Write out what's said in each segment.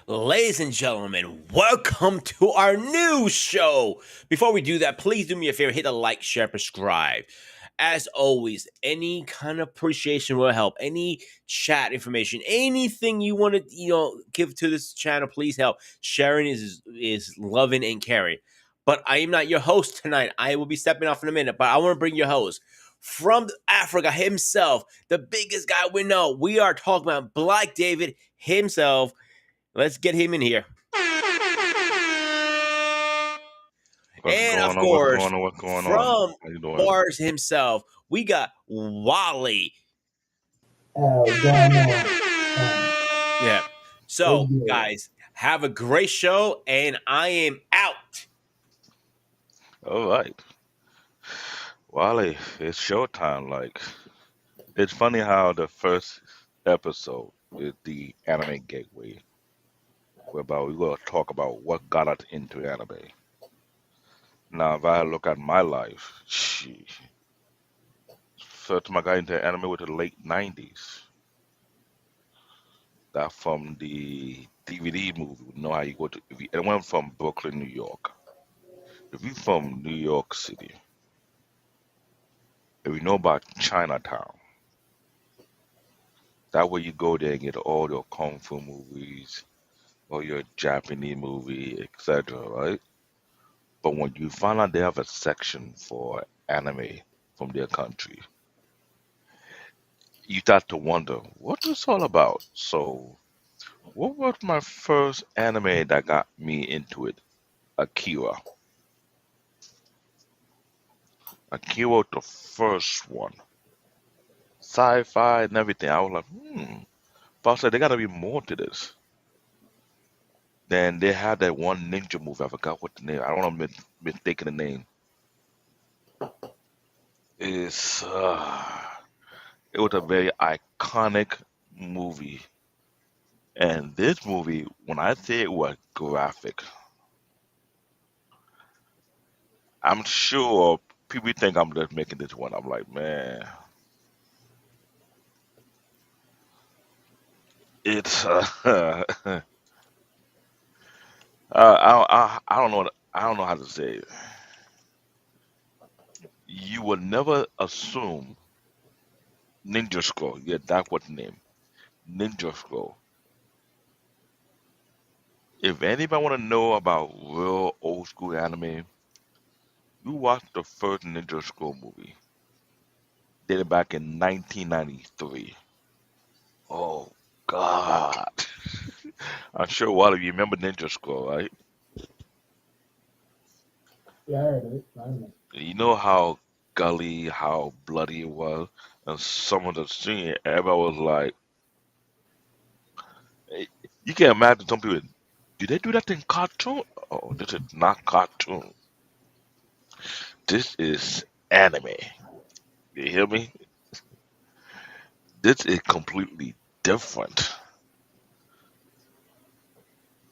Ladies and gentlemen, welcome to our new show. Before we do that, please do me a favor, hit the like, share, subscribe. As always, any kind of appreciation will help. Any chat information, anything you want to, give to this channel, please help. Sharing is loving and caring. But I am not your host tonight. I will be stepping off in a minute, but I want to bring your host from Africa himself, the biggest guy we know. We are talking about Black David himself. Let's get him in here. What's And of going on? What's course, going on? What's going on? from How you doing? Mars himself, we got Wally. What's going on? Yeah. What's So, good? guys, have a great show, and I am out. All right, Wally, it's showtime. It's funny how the first episode is the anime gateway, whereby we will talk about what got us into anime. Now, if I look at my life, first time I got into anime was the late '90s. That from the DVD movie. You know how you go to? If you, it went from Brooklyn, New York. If you from New York City, if you know about Chinatown. That way you go there and get all your kung fu movies, all your Japanese movie, etc. Right? But when you find out they have a section for anime from their country, you start to wonder what this all about. So, what was my first anime that got me into it? Akira. Akira was the first one. Sci-fi and everything. I was like, But I said, there gotta be more to this. Then they had that one ninja movie. I forgot what the name. I don't want to mistake the name. It's it was a very iconic movie, and this movie, when I say it was graphic, I'm sure people think I'm just making this one. I'm like, man, it's I don't know I don't know how to say it. You would never assume Ninja Scroll. Yeah, that's what the name. Ninja Scroll. If anybody want to know about real old school anime, you watch the first Ninja Scroll movie, dated back in 1993. Oh God! I'm sure a lot of you remember Ninja Scroll, right? Yeah, I heard it. I know. You know how gully, how bloody it was, and some of the scene, everybody was like, eh, you can imagine some people. Did they do that in cartoon? Oh, this is not cartoon. This is anime. You hear me? This is completely different.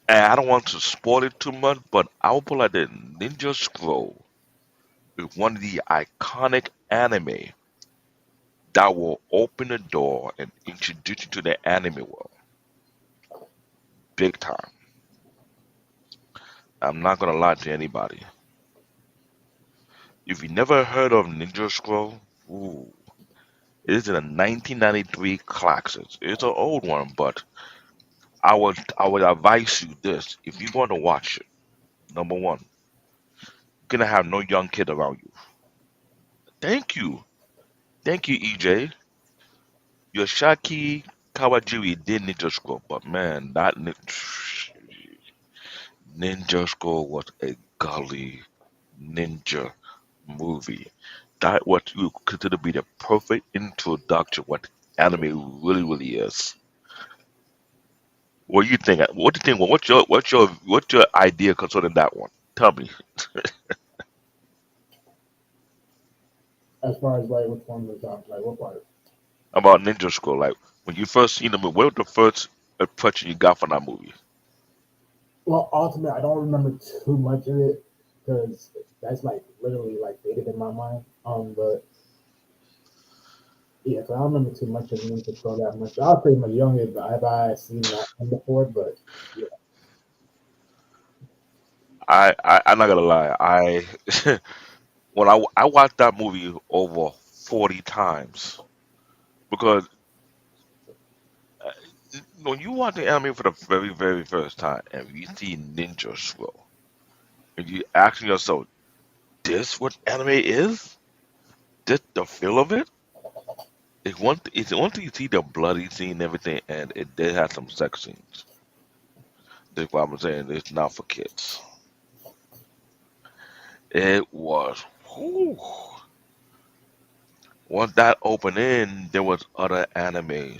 And I don't want to spoil it too much, but I will put like the Ninja Scroll is one of the iconic anime that will open the door and introduce you to the anime world. Big time. I'm not gonna lie to anybody. If you never heard of Ninja Scroll, ooh, it is a 1993 classic. It's an old one, but I would advise you this: if you're going to watch it, number one, you're gonna have no young kid around you. Thank you, thank you, EJ. Yoshaki Kawajiri did Ninja Scroll, but man, Ninja Scroll was a golly ninja movie. That what you consider to be the perfect introduction what anime really really is. What do you think? What do you think? What's your idea concerning that one? Tell me As far as like which one was up, like what part? about Ninja Scroll. Like when you first seen the movie, what was the first impression you got from that movie? Well, ultimately, I don't remember too much of it because that's like literally like dated in my mind. But yeah, so I don't remember too much of Ninja Scroll that much. I was pretty much young if I seen that one before, but yeah. I'm not gonna lie. I watched that movie over 40 times because uh, when you watch the anime for the very first time and you see Ninja Scroll and you asking yourself, "This what anime is? This the feel of it?" It's one thing you see the bloody scene and everything, and it did have some sex scenes. That's why I'm saying it's not for kids. It was. Whew. Once that opened in, there was other anime.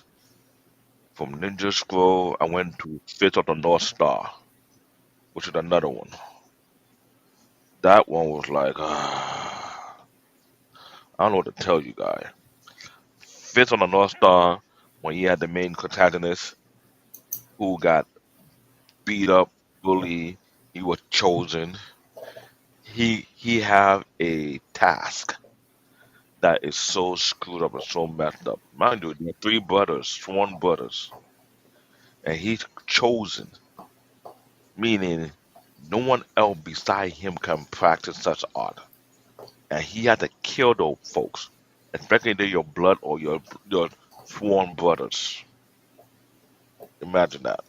From Ninja Scroll, I went to Fist of the North Star, which is another one. That one was like, I don't know what to tell you guys. Fist of the North Star, when you had the main protagonist who got beat up, bullied, he was chosen. He have a task that is so screwed up and so messed up. Mind you, there are three brothers, sworn brothers, and he's chosen, meaning no one else beside him can practice such art. And he had to kill those folks, especially they're your blood or your sworn brothers. Imagine that.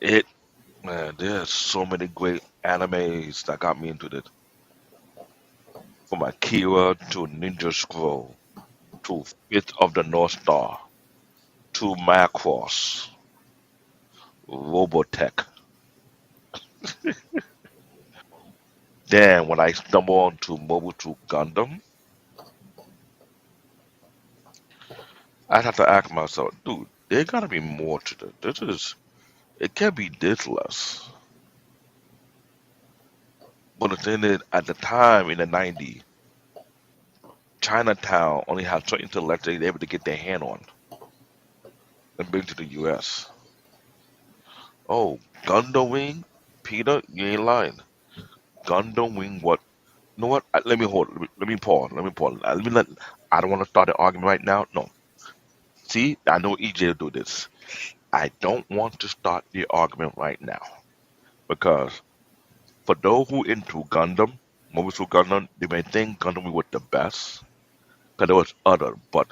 It man, there's so many great animes that got me into this. From Akira to Ninja Scroll to Fist of the North Star to Macross, Robotech. Then when I stumble onto Mobile Suit Gundam, I have to ask myself, dude, there gotta be more to this. It can't be this less. But the thing is, at the time in the 90s, Chinatown only had certain intellect they were able to get their hand on and bring to the US. Oh, Gundam Wing? Peter, you ain't lying. Gundam Wing, what? You know what? Let me hold. Let me pause. Let me pause. Let me let. I don't want to start an argument right now. No. See, I know EJ will do this. I don't want to start the argument right now because for those who into Gundam, Mobile Suit Gundam, they may think Gundam was the best because there was other, but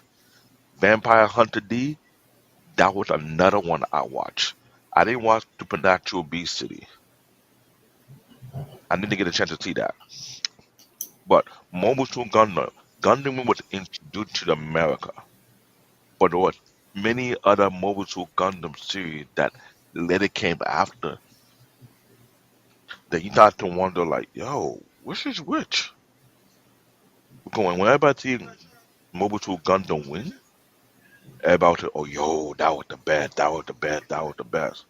Vampire Hunter D, that was another one I watched. I didn't watch Supernatural Beast City. I didn't get a chance to see that. But Mobile Suit Gundam, Gundam was introduced to America, but there was many other Mobile Suit Gundam series that later came after that you start to wonder like, yo, which is which? Going when everybody see Mobile Suit Gundam win, everybody say, oh yo, that was the best, that was the best, that was the best.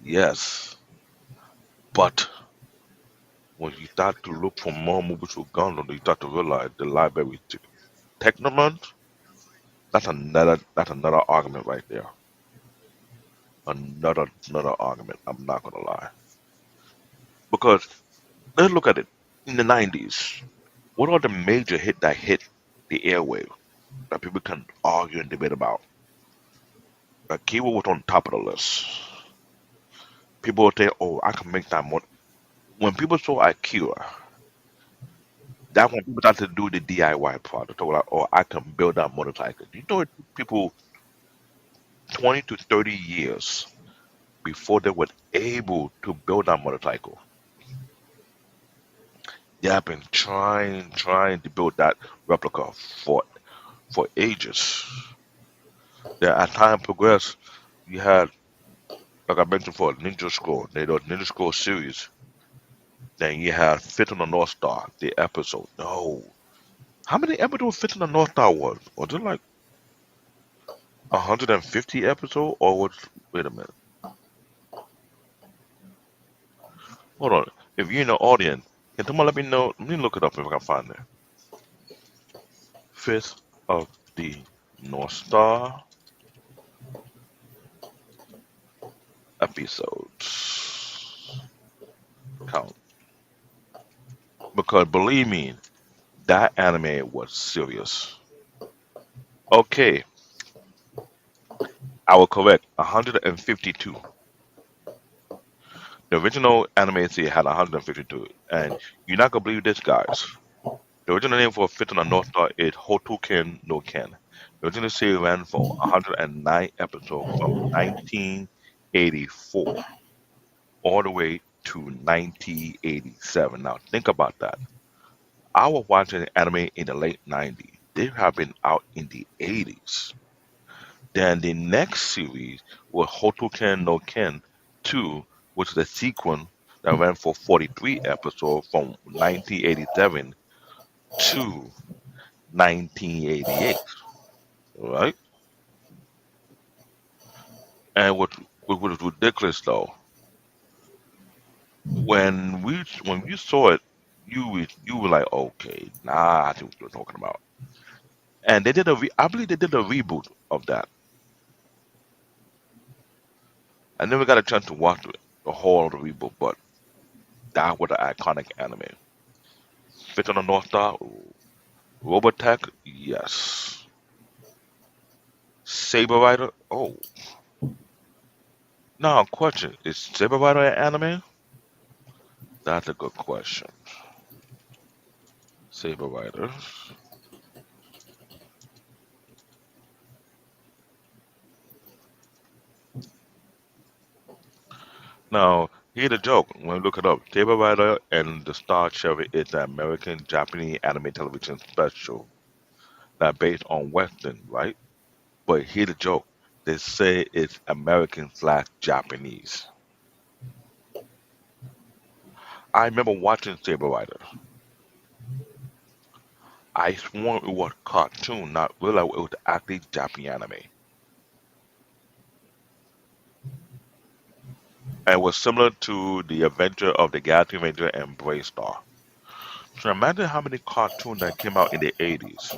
Yes, but when you start to look for more movies with Gundam, you start to realize the library Technomont, that's another argument right there. Another argument. I'm not gonna lie. Because let's look at it. In the 90s, what are the major hit that hit the airwave that people can argue and debate about? Akiva was on top of the list. People would say, "Oh, I can make that more." When people saw Akira, that's when people started to do the DIY product. They were like, "Oh, I can build that motorcycle." You know, it took people 20 to 30 years before they were able to build that motorcycle. They have been trying to build that replica for ages. Then as time progressed, you had, like I mentioned before, Ninja Scroll, the Ninja Scroll series. Then you had Fit on the North Star, the episode. No. How many episodes Fit on the North Star was? Was it like 150 episodes or was wait a minute. Hold on. If you're in the audience, can someone let me know? Let me look it up if I can find it. Fist of the North Star episodes count. Because believe me, that anime was serious. Okay, I was correct. 152. The original anime series had 152, and you're not gonna believe this, guys. The original name for Fifth on the North Star is Hotoken no Ken. The original series ran for 109 episodes from 1984 all the way to 1987. Now think about that. I was watching anime in the late 90s. They have been out in the 80s. Then the next series was Hotoken no Ken 2, which is a sequel that ran for 43 episodes from 1987 to 1988. Right? And what was ridiculous though, when you saw it, you were like, okay, nah, I think what you're talking about. And they did I believe they did a reboot of that. I never got a chance to watch the whole of the reboot, but that was an iconic anime. Fit on the North Star, ooh. Robotech, yes. Saber Rider, oh. Now, question: is Saber Rider an anime? That's a good question. Saber Rider. Now, here's the joke. When we look it up, Saber Rider and the Star Cherry is an American Japanese anime television special that based on Western, right? But here's the joke. They say it's American slash Japanese. I remember watching Saber Rider. I swore it was cartoon, not realize it was actually Japanese anime. And it was similar to the Adventure of the Galaxy Ranger and Brave Star. So imagine how many cartoons that came out in the 80s.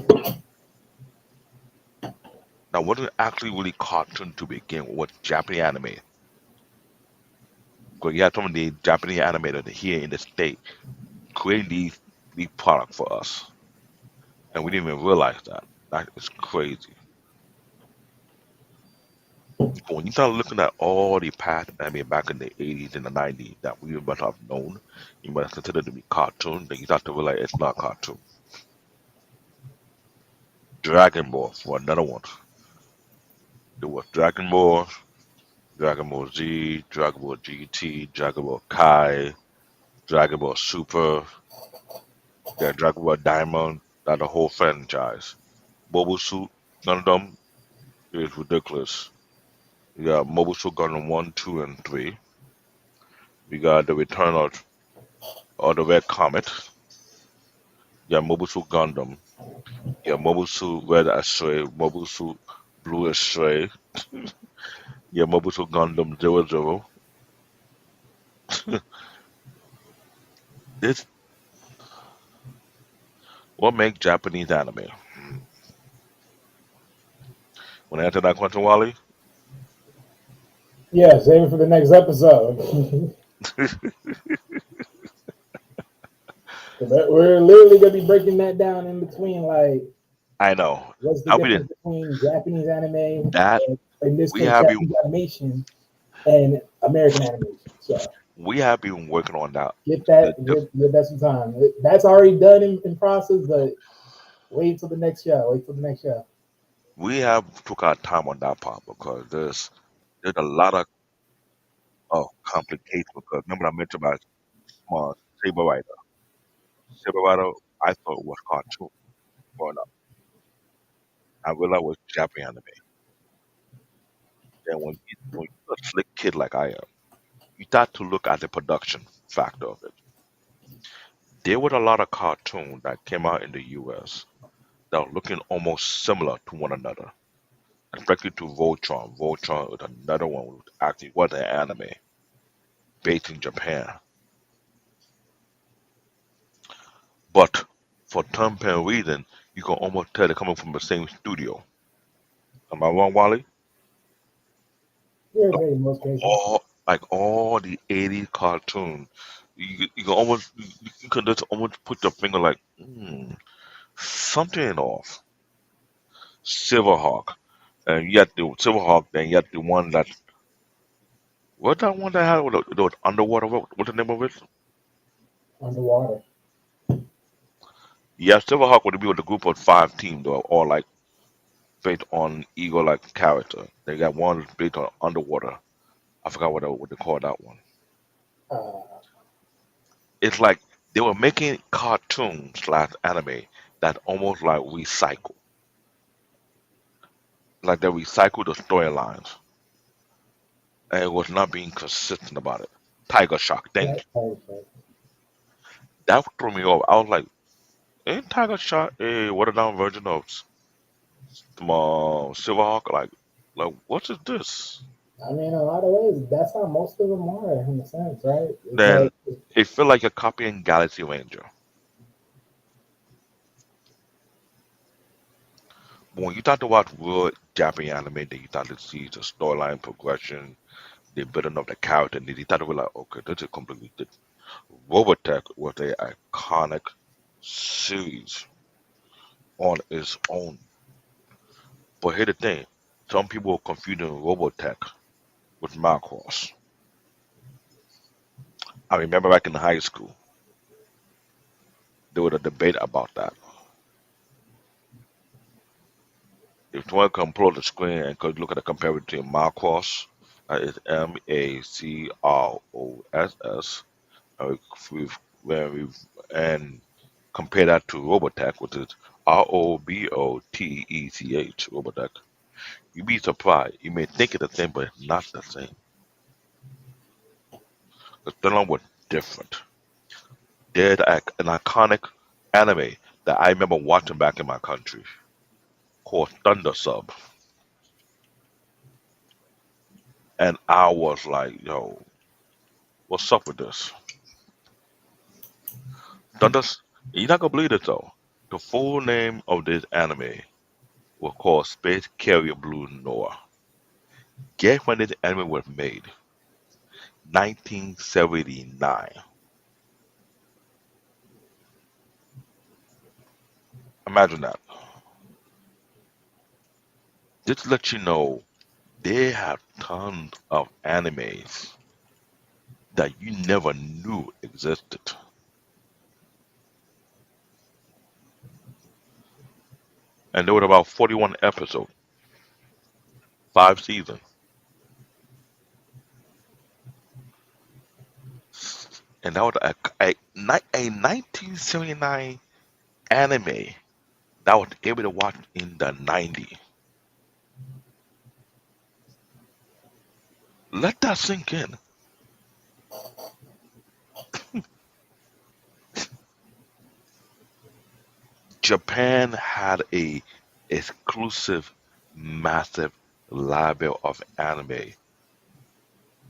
Now, wasn't actually really cartoon to begin with, was Japanese anime. Because you had some of the Japanese animators here in the state creating these products for us. And we didn't even realize that. That is crazy. But when you start looking at all the past anime back in the 80s and the 90s that we must have known, you must consider to be cartoon, then you start to realize it's not cartoon. Dragon Ball for another one. There was Dragon Ball, Dragon Ball Z, Dragon Ball GT, Dragon Ball Kai, Dragon Ball Super, then Dragon Ball Diamond, that the whole franchise. Mobile Suit Gundam is ridiculous. We got Mobile Suit Gundam 1, 2, and 3. We got the Return of the Red Comet. You got Mobile Suit Gundam. You got Mobile Suit Red Astray, Mobile Suit Blue Astray. You got Mobile Suit Gundam 00. This what makes Japanese anime. When I answer that question, Wally, Yeah, save it for the next episode. We're literally gonna be breaking that down in between, like I know. what's the I'll be difference between Japanese anime, that and in this we case, have been Japanese animation and American animation. So we have been working on that. get The that, diff- get that some time. That's already done in process, but wait till the next show. Wait till the next show. we have took our time on that part because there's a lot of complications. Because remember I mentioned about Saber Rider. Saber Rider, I thought it was cartoon growing up. I realized it was Japanese anime. Then when you're a slick kid like I am, you start to look at the production factor of it. There were a lot of cartoons that came out in the US that were looking almost similar to one another, especially to Voltron. Voltron was another one which actually was an anime based in Japan. But for some apparent reason, you can almost tell they're coming from the same studio. Am I wrong, Wally? Yeah, okay, in most cases. All the 80s cartoons, you can almost you can just almost put your finger like, something ain't off. Silverhawk, and you got the Silverhawk, then you got the one that What that one that had with the underwater? What's the name of it? Underwater. Yeah, Silverhawk would be with a group of five teams, though, all like based on eagle like character. They got one based on underwater. I forgot what they call that one. Uh, It's like they were making cartoons slash anime that almost like recycle, like they recycled the storylines, and it was not being consistent about it. Tiger Shark, thank that you. type of That threw me off. I was like, ain't Tiger Shark a watered down version of Silverhawk? Like what is this? I mean, a lot of ways, that's how most of them are in a sense, right? It's Then like, it felt like a copying Galaxy Ranger. But when you start to watch real Japanese anime, then you start to see the storyline progression, the building of the character, and then you start to realize, okay, this is completely different. Robotech was a iconic series on its own. But here's the thing, some people are confusing Robotech with Macross. I remember back in high school, there was a debate about that. If you want to come pull up the screen and could look at the comparison between Macross, it's Macross, we've, where we've, and compare that to Robotech, which is Robotech, Robotech. You'd be surprised. You may think it's the same, but it's not the same. The storyline was different. There's an iconic anime that I remember watching back in my country called Thunder Sub, and I was like, "Yo, what's up with this?" Thunder, you're not gonna believe it though. The full name of this anime was called Space Carrier Blue Noir. Guess when this anime was made? 1979. Imagine that. Just to let you know, they have tons of animes that you never knew existed. And there were about 41 episodes, 5 seasons. And that was a 1979 anime that I was able to watch in the 90s. Let that sink in. Japan had a exclusive, massive library of anime.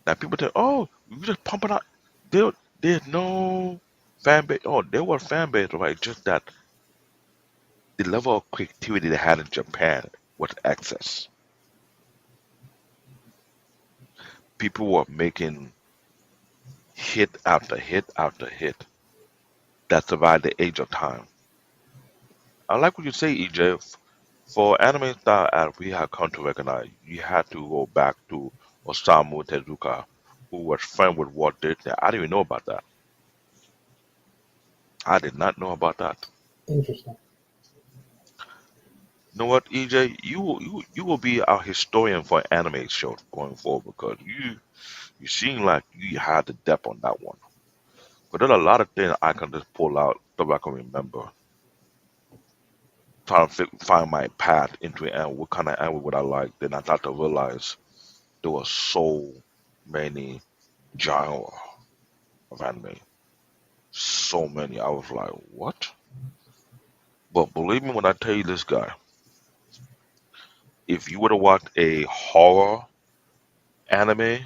Now people think, oh, you just pumping out. There, there's no fan base. Oh, there was fan base, right? Just that the level of creativity they had in Japan was excess. People were making hit after hit after hit that survived the age of time. I like what you say, EJ. For anime style as we have come to recognize, you had to go back to Osamu Tezuka, who was friend with Walt Disney. I didn't even know about that. I did not know about that. interesting. You know what, EJ? You will be our historian for anime shows going forward because you seem like you had the depth on that one. But there's a lot of things I can just pull out so I can remember. Trying to find my path into it and what kind of anime would I like. Then I start to realize there were so many genre of anime. So many. I was like, what? But believe me when I tell you this guy, if you would have watched a horror anime,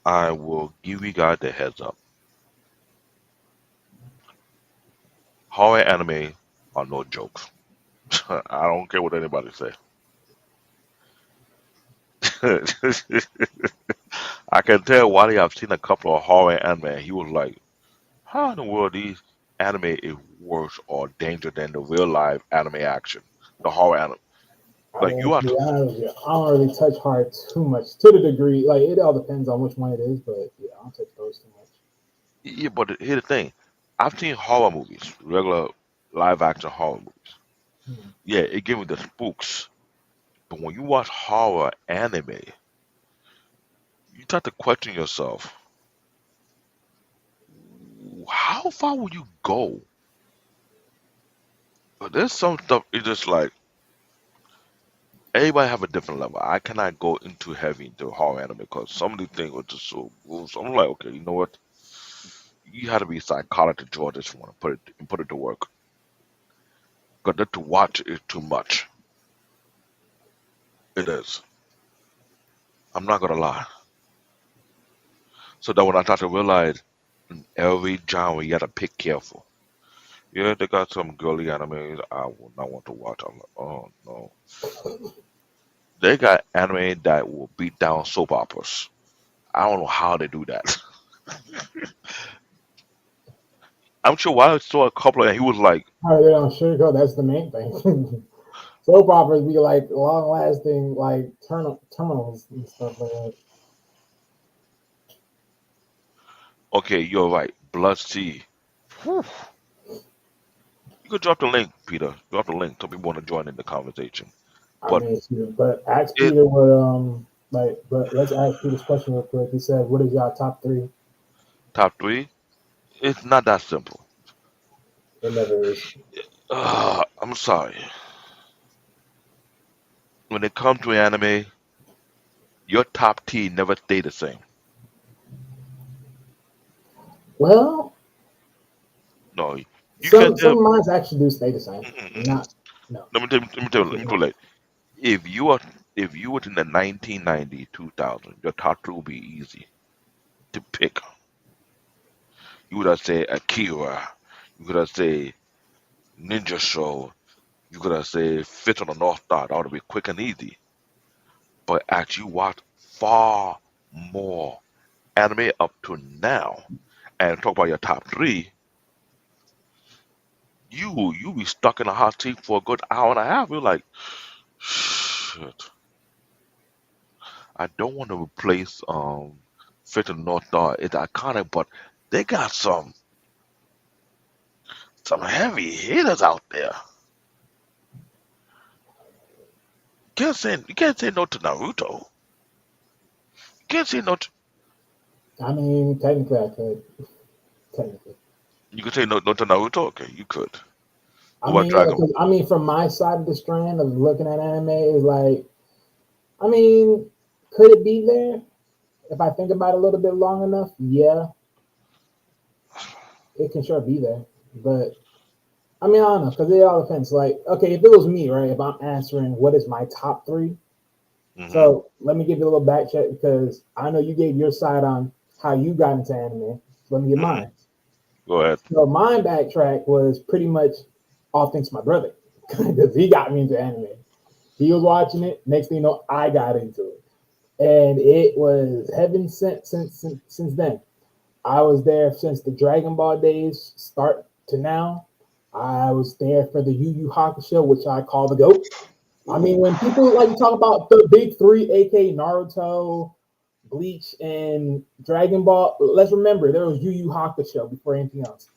I will give you guys the heads up. Horror anime are no jokes. I don't care what anybody say. I can tell Wally I've seen a couple of horror anime. He was like, how in the world these anime is worse or danger than the real life anime action? The horror anime. I Like mean, you to are. be honest with you, I don't really touch horror too much to the degree. Like it all depends on which one it is, but yeah, I don't touch those too much. Yeah, but here's the thing. I've seen horror movies, regular live action horror movies. Hmm. Yeah, it gives me the spooks. But when you watch horror anime, you start to question yourself, how far would you go? But there's some stuff it's just like everybody have a different level. I cannot go into heavy into horror anime because some of these things are just so gross. I'm like, okay, you know what? You had to be a psychologist to draw this one and put it to work. Because to watch is too much. It is. I'm not gonna lie. So that when I start to realize in every genre you gotta pick careful. Yeah, they got some girly animes I will not want to watch. I'm like, oh no. They got anime that will beat down soap operas. I don't know how they do that. I'm sure while I saw a couple and he was like, All right, they don't sugarcoat. That's the main thing. Soap operas be like long lasting, like terminals and stuff like that. okay, you're right. Blood Sea. Whew. You could drop the link, Peter. Drop the link. Some people want to join in the conversation. I But mean, shoot, but ask it Peter what but let's ask Peter's question real quick. He said, "What is y'all top three?" top three, it's not that simple. It never is. I'm sorry. When it comes to anime, your top T never stay the same. Well, No, you can't some tell. of mine actually do stay the same. Mm-mm-mm. Not no. Let me tell you. If you are, if you were in the 1990, 2000, your top three would be easy to pick. You would have say Akira. You could have say Ninja Show. You could have say Fit on the North Star. That would be quick and easy. But as you watch far more anime up to now, and talk about your top three, you be stuck in a hot seat for a good hour and a half. You're like, shit. I don't want to replace Fit on the North Star. It's iconic, but they got some heavy hitters out there. You can't say no to Naruto. You can't say no to, I mean, technically, I could. Technically, you can say no to Naruto. Okay, you could. I What about mean, yeah, Dragon? because I mean, from my side of the strand of looking at anime is like, I mean, could it be there if I think about it a little bit long enough? Yeah, it can sure be there, but I mean, I don't know because it all depends. Like, okay, if it was me, right? If I'm answering what is my top three, Mm-hmm. so let me give you a little back check because I know you gave your side on how you got into anime. So let me get Mm-hmm. mine. Go ahead. So my backtrack was pretty much all thanks to my brother because he got me into anime. He was watching it. Next thing you know, I got into it, and it was heaven sent since then. I was there since the Dragon Ball days start to now. I was there for the Yu Yu Hakusho, which I call the GOAT. I Ooh, mean, when people like to talk about the big three, aka Naruto, Bleach, and Dragon Ball, let's remember there was Yu Yu Hakusho before anything else.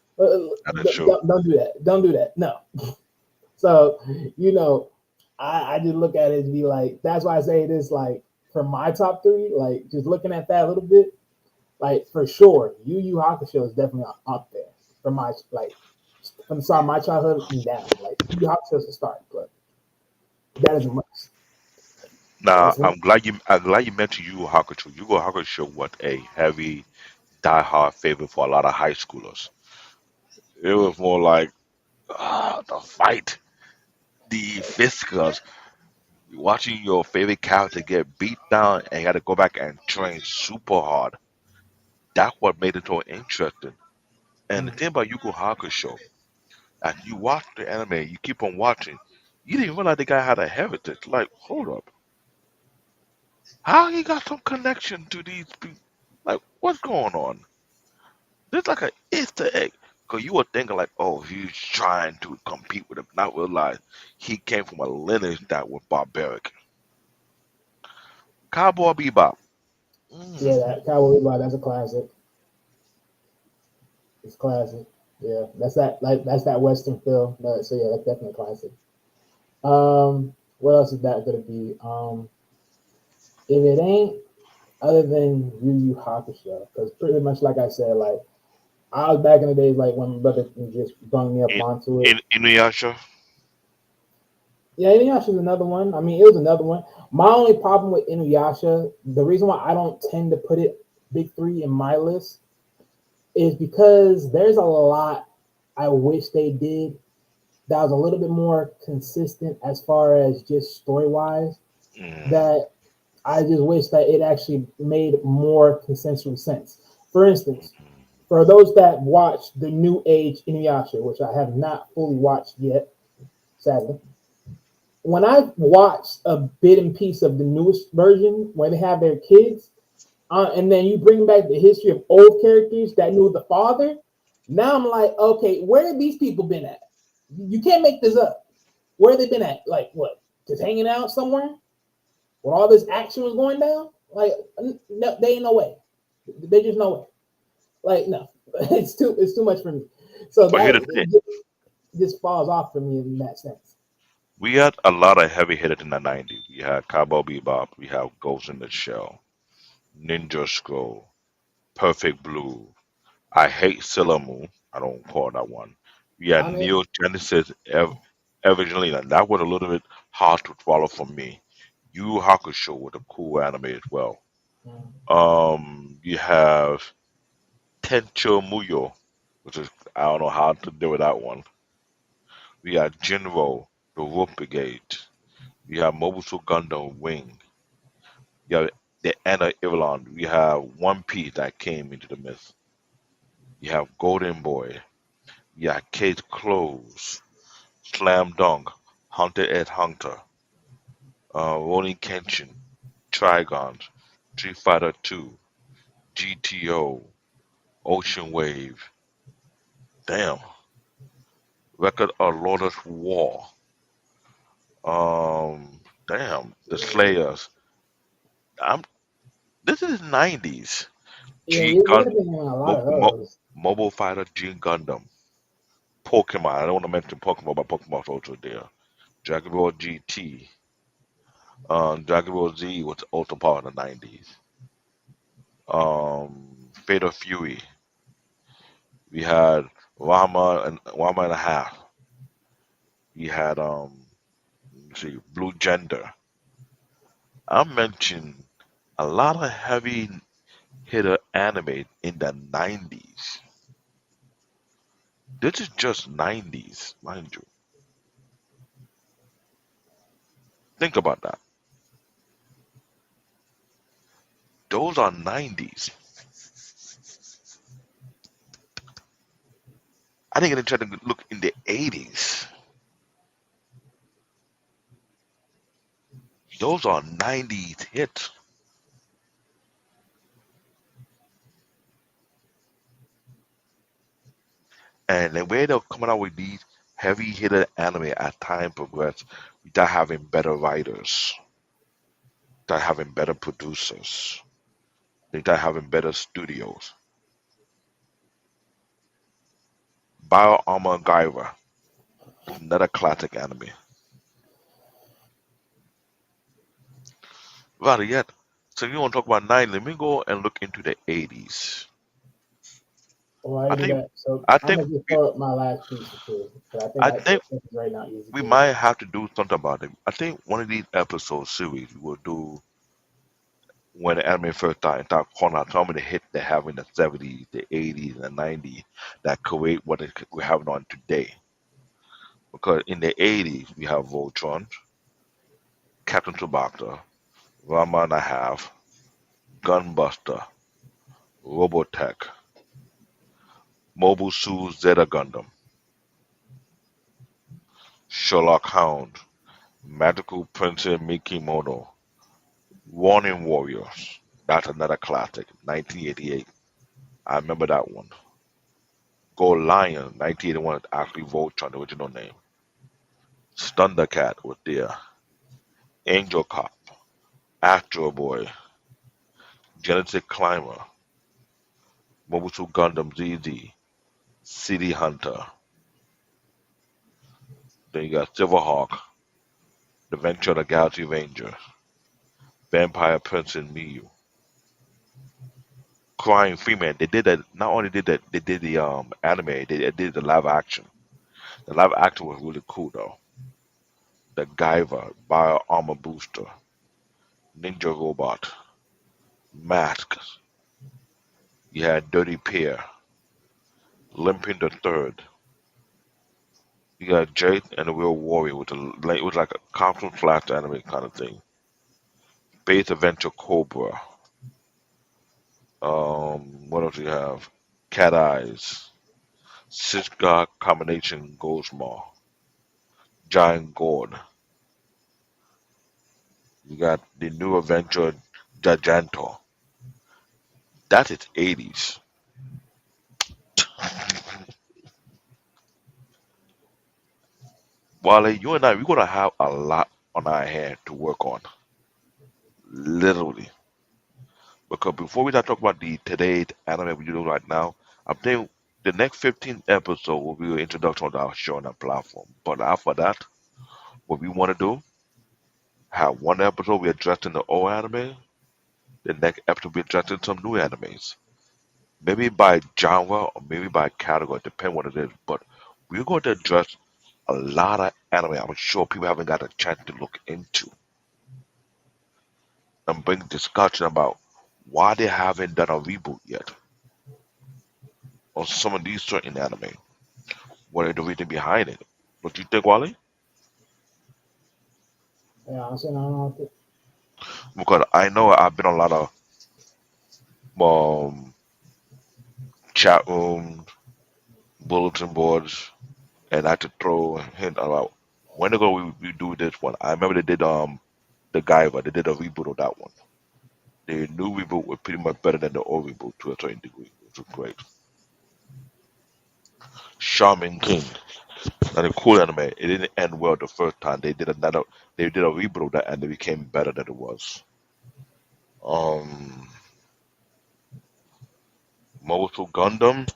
that is true. Don't do that. Don't do that. No. So, you know, I just look at it and be like, that's why I say it is like for my top three, like just looking at that a little bit, like for sure, Yu Yu Hakusho is definitely up there from my like from the start of my childhood and down. Like Yu Yu Hakusho is the start, but that is a must. Now, That's me. I'm glad you mentioned Yu Yu Hakusho. Yu Yu Hakusho was a heavy, die-hard favorite for a lot of high schoolers. It was more like the fight, the fisticuffs, watching your favorite character get beat down and you had to go back and train super hard. That's what made it so interesting. And the Mm. thing about Yu Yu Hakusho, as you watch the anime, you keep on watching, you didn't realize the guy had a heritage. Like, hold up, how he got some connection to these people? Like, what's going on? There's like a Easter egg. Cause you were thinking like, oh, he's trying to compete with him, not realize he came from a lineage that was barbaric. Cowboy Bebop. Yeah, Mm. that Cowboy Bebop, that's a classic. It's classic. Yeah, that's that Western feel. So yeah, that's definitely a classic. What else is that gonna be? If it ain't other than Yu Yu Hakusho, because pretty much like I said, like I was back in the days, like when my brother just brung me up In onto it. in Inuyasha. Yeah, Inuyasha is another one. I mean, it was another one. My only problem with Inuyasha, the reason why I don't tend to put it big three in my list is because there's a lot I wish they did that was a little bit more consistent as far as just story wise. Mm. That I just wish that it actually made more consensual sense. For instance, for those that watch the New Age Inuyasha, which I have not fully watched yet, sadly, when I watched a bit and piece of the newest version where they have their kids, and then you bring back the history of old characters that knew the father, now I'm like, okay, where have these people been at? You can't make this up. Where have they been at? Like what? Just hanging out somewhere when all this action was going down? Like, no, they ain't no way. They just no way. Like, no, it's too much for me. So But here that the thing, just falls off for me in that sense. we had a lot of heavy hitters in the '90s. We had Cowboy Bebop. We have Ghost in the Shell, Ninja Scroll, Perfect Blue. I hate Sailor Moon. I don't call that one. We had I mean, Neo Genesis Evangelina. That was a little bit hard to swallow for me. Yu Hakusho with a cool anime as well. You have Tencho Muyo, which is I don't know how to do with that one. We got Jinro, the Rope Brigade. We have Mobusu Gundam Wing. You have the Anna Ivalon. We have One Piece that came into the myth. You have Golden Boy. You have Case Close, Slam Dunk, Hunter x Hunter, Ronin Kenshin, Trigon, Street Fighter 2, GTO, Ocean Wave. Damn. Record of Lotus War. Um, damn. The Slayers. I'm. This is '90s. yeah, G you're Gun, thinking a lot of those. Mobile Fighter G Gundam. Pokemon. I don't want to mention Pokemon, but Pokemon's also there. Dragon Ball GT. Dragon Ball Z was also part of the '90s. Fatal Fury. We had Rama and a half. We had let's see, Blue Gender. I mentioned a lot of heavy hitter anime in the '90s. This is just '90s, mind you. Think about that. Those are '90s. I think they try to look in the '80s. Those are '90s hits. And the way they're coming out with these heavy hitter anime as time progress, without having better writers, without having better producers, without having better studios. Bio Armor Gaiva, another classic anime. Rather yet, so you want to talk about '90s? Let me go and look into the '80s. Why I do think, that? So I I'm think, gonna just throw up my last piece of too, but I I think think it's right now easy we too. might have to do something about it. I think one of these episode series we will do when the anime first started, start calling out some of the hits they have in the '70s, the '80s, and the '90s that create what we're having on today. Because in the '80s we have Voltron, Captain Tsubasa, Rama and a Half, Gunbuster, Robotech, Mobile Suit Zeta Gundam, Sherlock Hound, Magical Princess Mikimoto, Warning Warriors. That's another classic, 1988. I remember that one. Gold Lion, 1981, actually Voltron, the original name. Thundercat was there. Angel Cop, Astro Boy, Genetic Climber, Mobile Suit Gundam ZZ, City Hunter. Then you got Silverhawk, The Venture of the Galaxy Ranger, Vampire Prince and Miyu. Crying Freeman, they did that. Not only did that, they did the anime. They did the live action. The live action was really cool though. The Guyver, Bio Armor Booster, Ninja Robot, Masks. You had Dirty Pair, Limping the Third. You got Jade and the Real Warrior, with it was like a cartoon flash anime kind of thing. Space Adventure Cobra. What else do you have? Cat Eyes, Six God Combination Gozma, Giant Gourd. You got the new adventure Giganto. That is 80s. Wale, you and I, we're gonna have a lot on our hand to work on, literally. Because before we start talking about the today's anime we do right now, I think the next 15 episode will be an introduction to our show on our platform. But after that, what we want to do, have one episode we addressing the old anime, the next episode we addressing some new animes. Maybe by genre or maybe by category, depend what it is. But we're going to address a lot of anime I'm sure people haven't got a chance to look into and bring discussion about why they haven't done a reboot yet on some of these certain anime. What is the reason behind it? What you think, Wally? Yeah, I'm saying I don't know. Because I know I've been on a lot of um, chat rooms, bulletin boards, and I had to throw a hint about when ago we do this one. I remember they did the Guyver. They did a reboot of that one. The new reboot was pretty much better than the old reboot to a certain degree, which was great. Shaman King. Now the cool anime, it didn't end well the first time. They did a reboot of that and it became better than it was. Um, Mobile Gundam,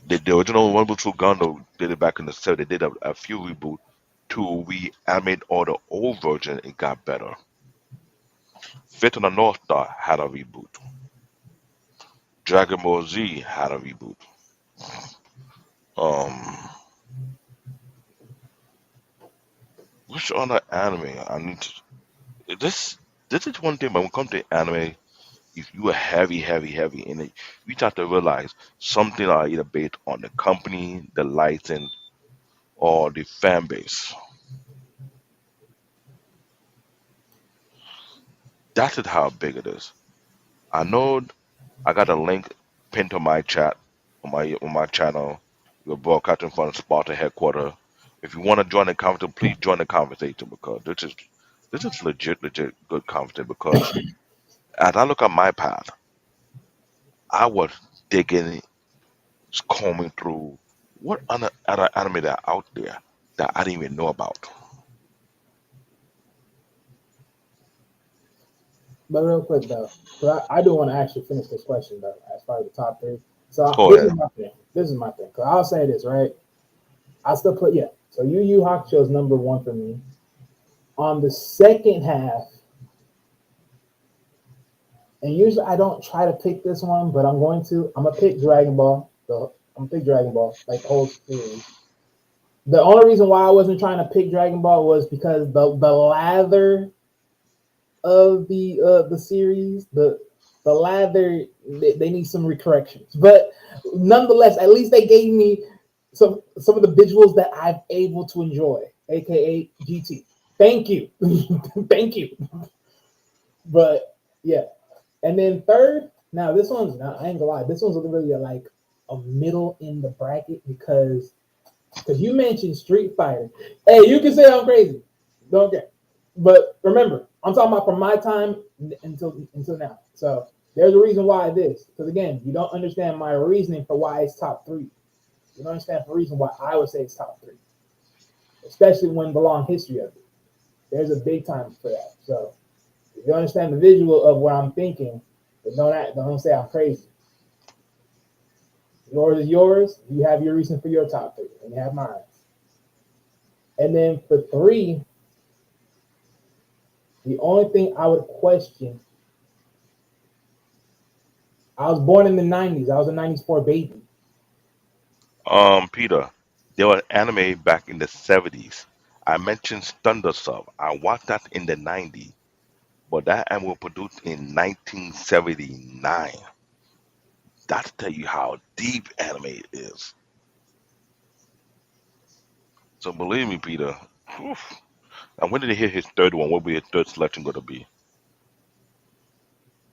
the original Mobile Gundam did it back in the 70s. They did a few reboot to reanimate all the old version. It got better. Fate on the North Star had a reboot. Dragon Ball Z had a reboot. Um, which other anime I need to this is one thing. But when it comes to anime, if you are heavy in it, you have to realize something are either based on the company, the license, or the fan base. That is how big it is. I know I got a link pinned to my chat on my channel. We're broadcasting from Sparta headquarters. If you want to join the conversation, please join the conversation because this is legit good conversation. Because as I look at my path, I was digging, combing through what other anime that are out there that I didn't even know about. But real quick though, 'cause I do want to actually finish this question though, as far as the top three. So Go this is ahead. my thing. This is my thing. Cause I'll say this right. I still put yeah. So Yu Hakusho is number one for me. On the second half, and usually I don't try to pick this one, but I'm going to. I'm gonna pick Dragon Ball. I'm gonna pick Dragon Ball, like the whole series. The only reason why I wasn't trying to pick Dragon Ball was because the lather of the series, the lather they need some corrections. But nonetheless, at least they gave me some of the visuals that I'm able to enjoy, aka GT. Thank you, thank you. But yeah, and then third, now this one's not, I ain't gonna lie, this one's really like a middle in the bracket because you mentioned Street Fighter. Hey, you can say I'm crazy. Don't care. But remember, I'm talking about from my time until now. So there's a reason why this. Because again, you don't understand my reasoning for why it's top three. You understand the reason why I would say it's top three, especially when the long history of it. There's a big time for that. So if you understand the visual of what I'm thinking, but don't say I'm crazy. Yours is yours. You have your reason for your top three, and you have mine. And then for three, the only thing I would question, I was born in the 90s. I was a 90s poor baby. Peter, there was anime back in the 70s. I mentioned Thunder Sub. I watched that in the 90s, but that anime was produced in 1979. That tell you how deep anime is. So believe me, Peter. Oof. And when did he hit his third one? What will be his third selection going to be?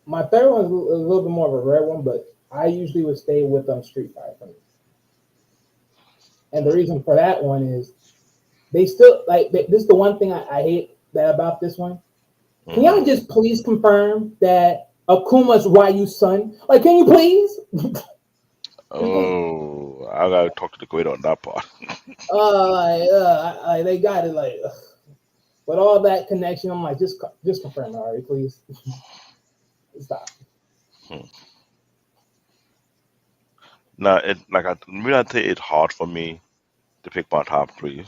My third one is a little bit more of a rare one, but I usually would stay with Street Fighter. And the reason for that one is they still this is the one thing I hate that about this one. Can Hmm. y'all just please confirm that Akuma's Ryu's son? Like, can you please? Can you please? Oh, I gotta talk to the great on that part. They got it with all that connection. I'm like, just confirm it, already, please. Stop. Hmm. Now, maybe I say it's hard for me to pick my top three.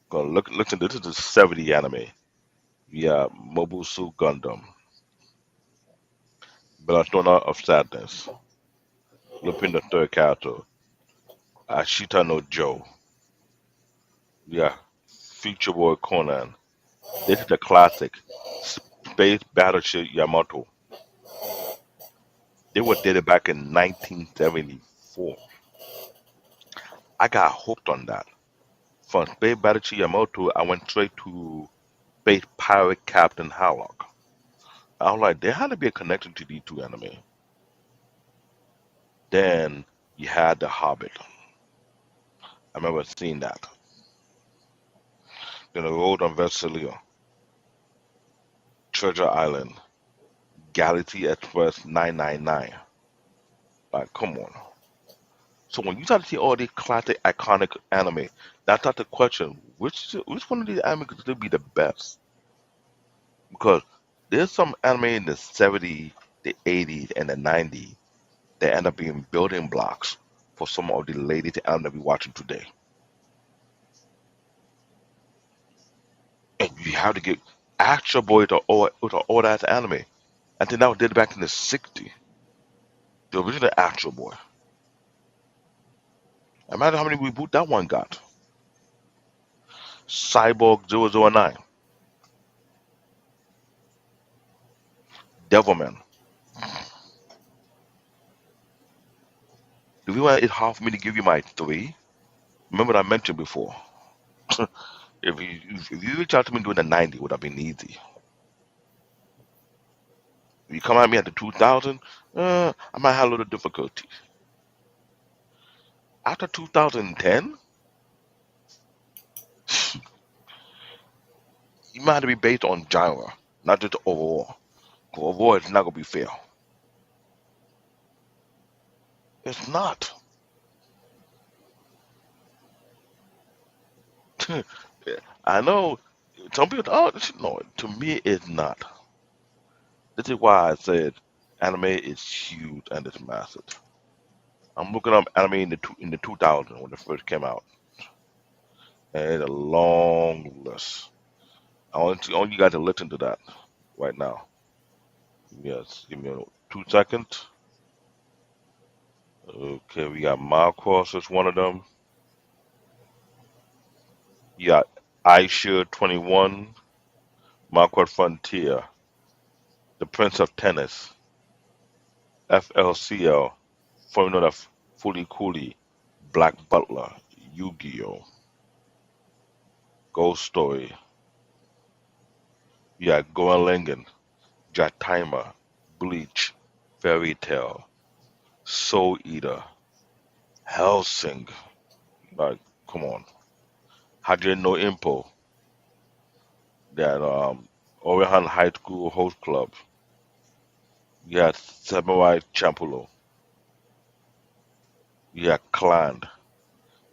Cause listen, this is the 70 anime. Yeah, Mobusu Gundam, Belladonna of Sadness, Lupin the Third Character, Ashita no Joe. Yeah, Future Boy Conan. This is the classic. Space Battleship Yamato. They were dated back in 1974. I got hooked on that. From Space Battleship Yamato, I went straight to Space Pirate Captain Harlock. I was like, there had to be a connection to these two anime. Then you had The Hobbit. I remember seeing that. Then I rode on Vesselia, Treasure Island, Galaxy Express 999. Like, come on. So when you start to see all these classic, iconic anime, that's not the question. Which one of these anime could still be the best? Because there's some anime in the 70s, the 80s, and the 90s that end up being building blocks for some of the latest anime we're watching today. And you have to get Astro Boy to all that anime. And then that was did back in the 60s. The original Astro Boy. Imagine how many reboot that one got. Cyborg 009, Devilman. Do you want it hard for me to give you my three? Remember what I mentioned before. If you reach out to me during the 90s, it would have been easy. If you come at me at the 2000, I might have a little difficulty. After 2010, you might have to be based on genre, not just overall. 'Cause overall, it's not gonna be fair. It's not. I know some people. Oh, no. To me, it's not. This is why I said anime is huge and it's massive. I'm looking up anime in the 2000 when it first came out, and it's a long list. I want you guys to listen to that right now. Yes, give me 2 seconds. Okay, we got Macross as one of them. You got iShield 21, Macross Frontier, The Prince of Tennis, FLCL, Formula Fully Cooley, Black Butler, Yu-Gi-Oh, Ghost Story. You got Goen Langan, Jack Timer, Bleach, Fairy Tale, Soul Eater, Helsing. Like, come on. Hajime no Impo, that Orihan High School Host Club. You got Samurai Champloo. You got Clan,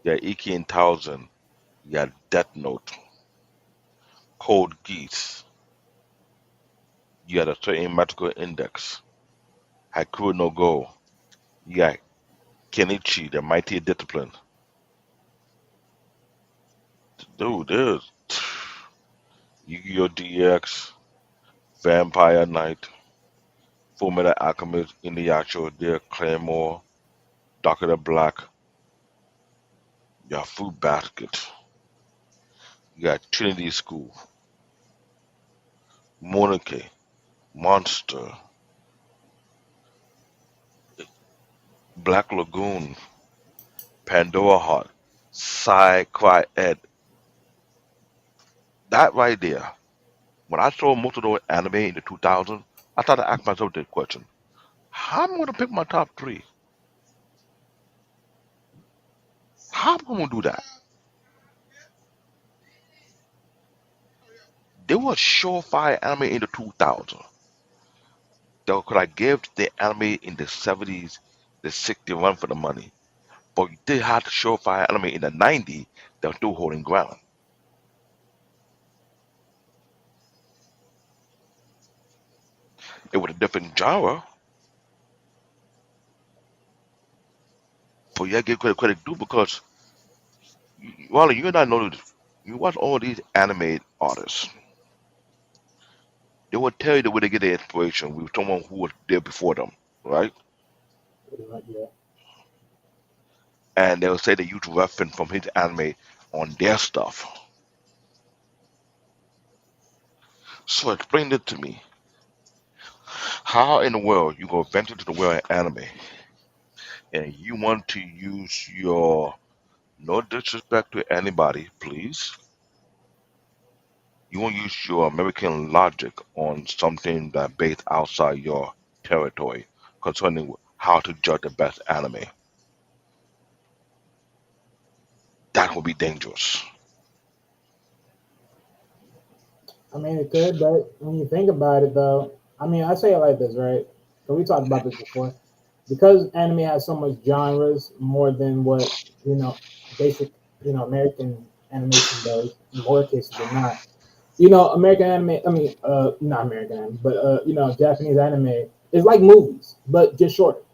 you got Iki and Thousand, you got Death Note, Code Geass, you got a certain magical index, Haku no Go, you got Kenichi, the Mighty Discipline. Dude, there's Yu-Gi-Oh! DX, Vampire Knight, Fullmetal Alchemist, Inuyasha, Dear Claymore, Doctor the Black, you got Fruit Basket, you got Trinity School, Monarchy, Monster, Black Lagoon, Pandora Heart, Psy Cry Ed. That right there, when I saw most of those anime in the 2000s, I started to ask myself this question: how am I going to pick my top three? How am I going to do that? There was surefire anime in the 2000s that could I give the anime in the 70s, the 60s run for the money. But you did have the surefire anime in the 90s that was still holding ground. It was a different genre, but you gotta give credit due because, Wally, you and I know this. You watch all these anime artists, they will tell you where they get their inspiration with someone who was there before them, right? Pretty much, yeah. And they'll say they use reference from his anime on their stuff. So explain it to me. How in the world you go venture to the world of anime and you want to use your, no disrespect to anybody, please, you want to use your American logic on something that based outside your territory concerning how to judge the best anime. That would be dangerous. I mean, it could, but when you think about it, though, I mean, I say it like this, right? So we talked about this before. Because anime has so much genres more than what basic American animation does. In more cases than not, American anime. I mean, not American anime, but Japanese anime is like movies, but just short.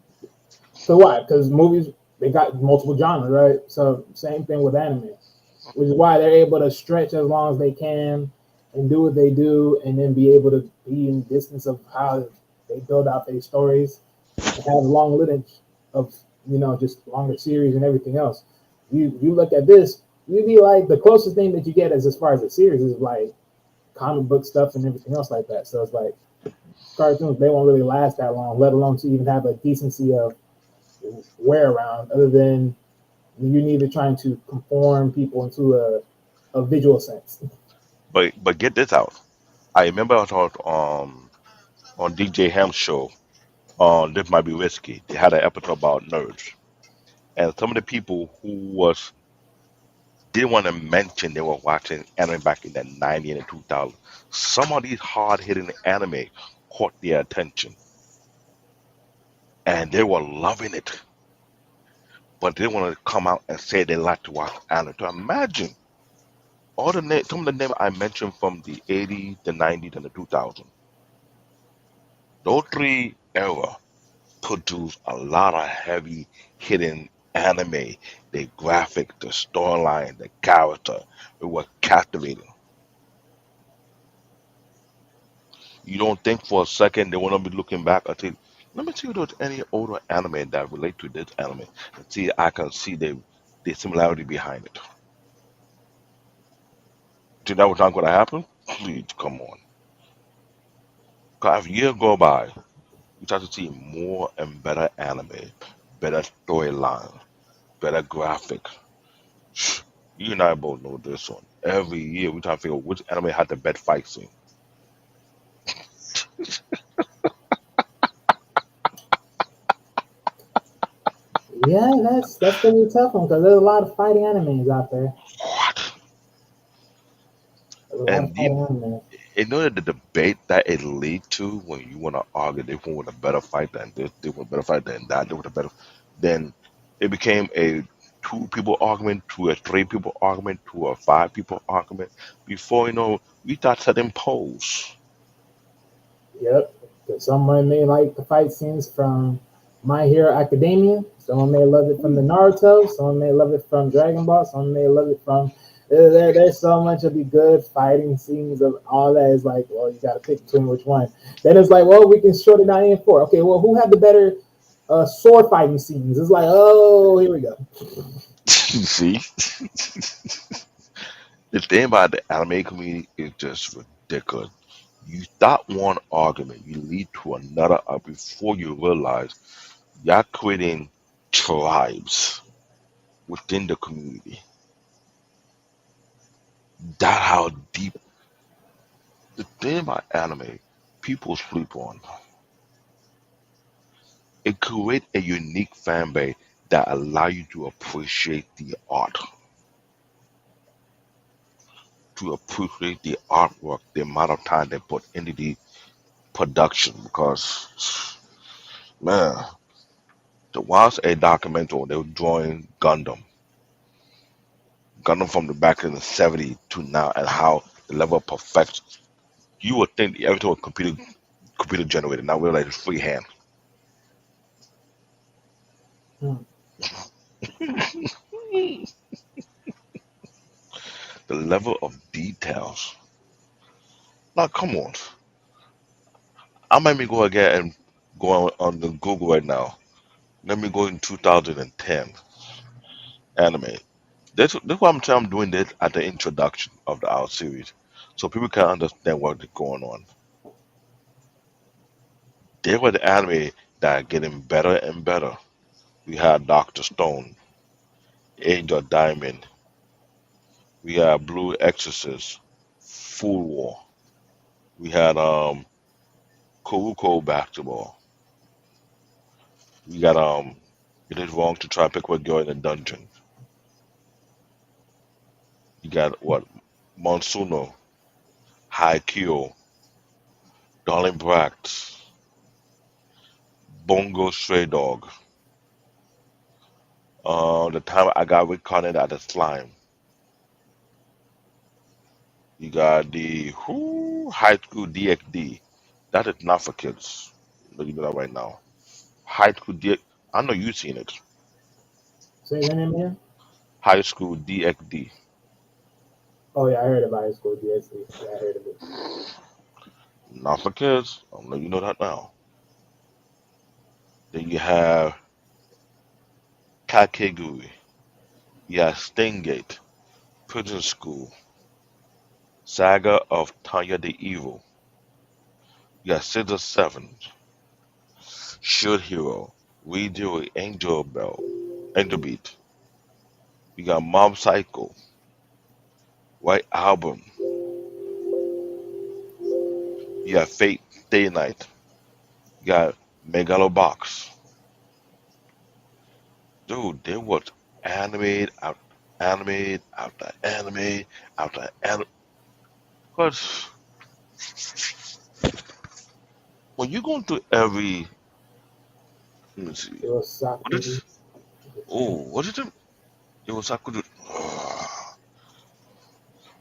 So why? Because movies they got multiple genres, right? So same thing with anime, which is why they're able to stretch as long as they can and do what they do, and then be able to be in distance of how they build out their stories and have long lineage of just longer series and everything else. You look at this, you'd be like the closest thing that you get as far as a series is like comic book stuff and everything else like that. So it's like cartoons they won't really last that long, let alone to even have a decency of wear around, other than you need to trying to conform people into a visual sense. But get this out. I remember I thought on DJ Ham's show on This Might Be Risky, they had an episode about nerds. And some of the people who was didn't want to mention they were watching anime back in the 90s and the 2000s. Some of these hard hitting anime caught their attention and they were loving it. But they want to come out and say they like to watch anime. To imagine some of the names I mentioned from the 80s, the 90s, and the 2000s. Those three era produced a lot of heavy hitting anime. The graphic, the storyline, the character, it was captivating. You don't think for a second they want to be looking back and say, let me see if there's any older anime that relate to this anime and see I can see the similarity behind it. Do that was not going to happen? Please come on. 'Cause as years go by, you start to see more and better anime, better storyline, better graphic. You and I both know this one. Every year we try to figure out which anime had the best fight scene. Yeah, that's gonna be a tough one because there's a lot of fighting animes out there. What? There's a lot of And fighting animes. you know the debate that it lead to when you want to argue this one with a better fight than this, this with a better fight than that, this with a better, then It became a two people argument to a three people argument to a five people argument. Before you know, we start setting polls. Yep. Because someone may like the fight scenes from My Hero Academia. Someone may love it from the Naruto. Someone may love it from Dragon Ball. Someone may love it from. There's so much of the good fighting scenes of all that is like, well, you got to pick between which one. Then it's like, well, we can short it down in four. Okay, well, who had the better sword fighting scenes? It's like, oh, here we go. See, the thing about the anime community is just ridiculous. You start one argument, you lead to another, before you realize you're creating tribes within the community. That how deep the thing about anime people sleep on. It creates a unique fan base that allow you to appreciate the art, to appreciate the artwork, the amount of time they put into the production. Because man, there was a documentary when they were drawing Gundam from the back in the '70s to now, and how the level of perfection. You would think everything was computer generated. Now we're like it's freehand. Hmm. The level of details. Now come on, I might me go again and go on the Google right now. Let me go in 2010 anime. That's why I'm doing this at the introduction of our series, so people can understand what's going on. They were the anime that are getting better and better. We had Doctor Stone, Angel Diamond, we had Blue Exorcist, Full War, we had Kuruko Basketball, we got It Is Wrong to Try to Pick Up a Girl in a Dungeon. You got what? Monsuno, Haikyuu, Darling Brat, Bongo Stray Dog. The time I got reincarnated as a slime. You got the High School DxD. That is not for kids. Let you know that right now. High School DX. I know you've seen it. Say the name again. High School DxD. Oh yeah, I heard about high school DSD. Yeah, I heard of it. Not for kids. I'm letting you know that now. Then you have Kakegurui. You have Stingate, Prison School, Saga of Tanya the Evil. You got Scissor Seven, Shield Hero, Radio Angel Bell, Angel Beat. You got Mob Psycho, White Album. You got Fate Day Night. You got Megalobox. Dude, there was anime after anime after anime. Because when you go through every, let me see, It was what is, Sakura. what is it? It was Sakura.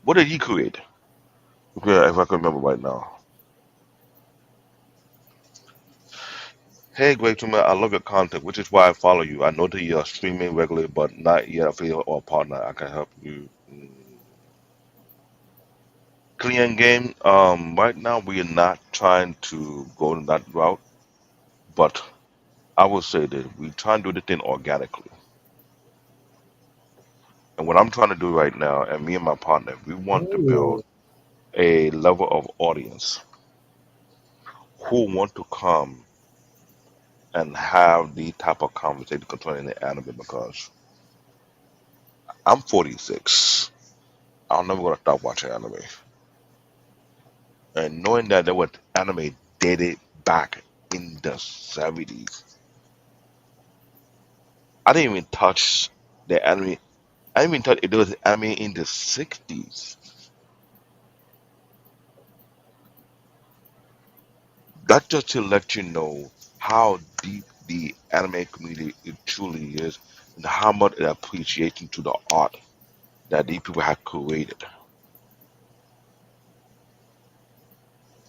What did he create? Okay, if I can remember right now. Hey, Greg Tuma, I love your content, which is why I follow you. I know that you're streaming regularly, but not yet a affiliate or partner. I can help you. Clean game. Right now we are not trying to go in that route, but I will say that we try and do the thing organically. And what I'm trying to do right now, and me and my partner, we want to build Ooh. a level of audience who want to come and have the type of conversation concerning the anime because I'm 46. I'm never gonna stop watching anime. And knowing that there was anime dated back in the 70s, I didn't even touch the anime. I didn't even touch if there was anime in the 60s. That's just to let you know how deep the anime community it truly is and how much an appreciation to the art that these people have created.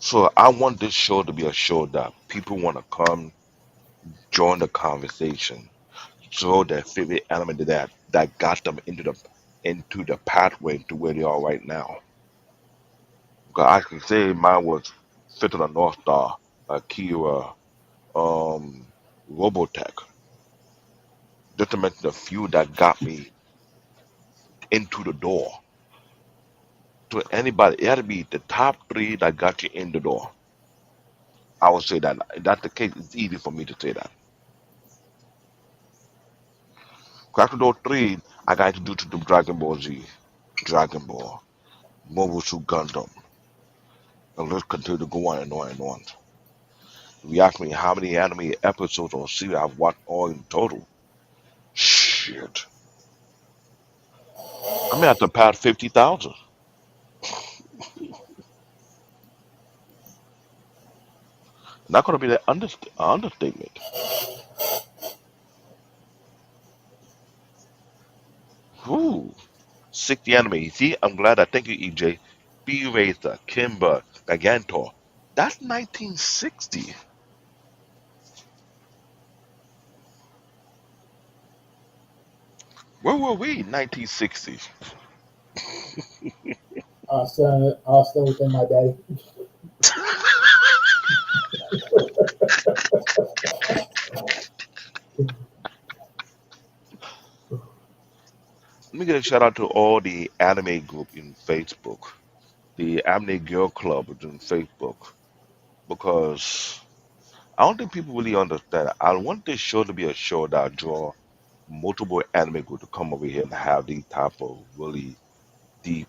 So I want this show to be a show that people want to come join the conversation, show their favorite element that got them into the pathway to where they are right now. Because I can say mine was Fit of the North Star, Akira, um, Robotech, just to mention a few that got me into the door. To anybody, it had to be the top three that got you in the door. I would say that. If that's the case, it's easy for me to say that. 'Cause after those three, I got introduced to the Dragon Ball Z, Dragon Ball, Mobile Suit Gundam, and let's continue to go on and on and on. If you ask me how many anime episodes or series I've watched all in total, shit, I may have to pass 50,000. Not going to be that understatement. Whew. 60 anime. See, I'm glad. I thank you, EJ. B Racer, Kimba, Gigantor. That's 1960. Where were we? 1960. Still within my daddy. Let me get a shout out to all the anime group in Facebook. The Anime Girl Club is in Facebook because I don't think people really understand. I want this show to be a show that draw multiple anime groups to come over here and have these type of really deep,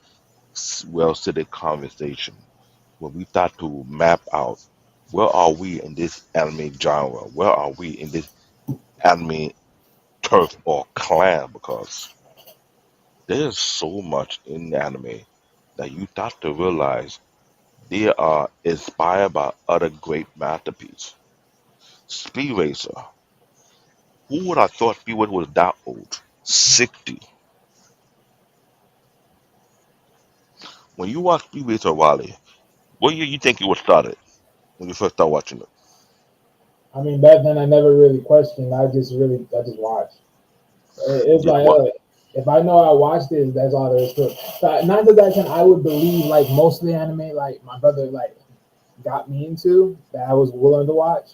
well-seated conversation where we start to map out where are we in this anime genre? Where are we in this anime turf or clan? Because there's so much in anime that you start to realize they are inspired by other great masterpieces. Speed Racer. Who would have thought Speed Racer was that old? 60. When you watch Speed Racer, Wally, what year you think it was started when you first started watching it? I mean, back then I never really questioned. I just watched. It's Just like, what? if I know I watched this, that's all there is to it. So, not to that extent, I would believe like most of the anime, like my brother, like got me into that I was willing to watch.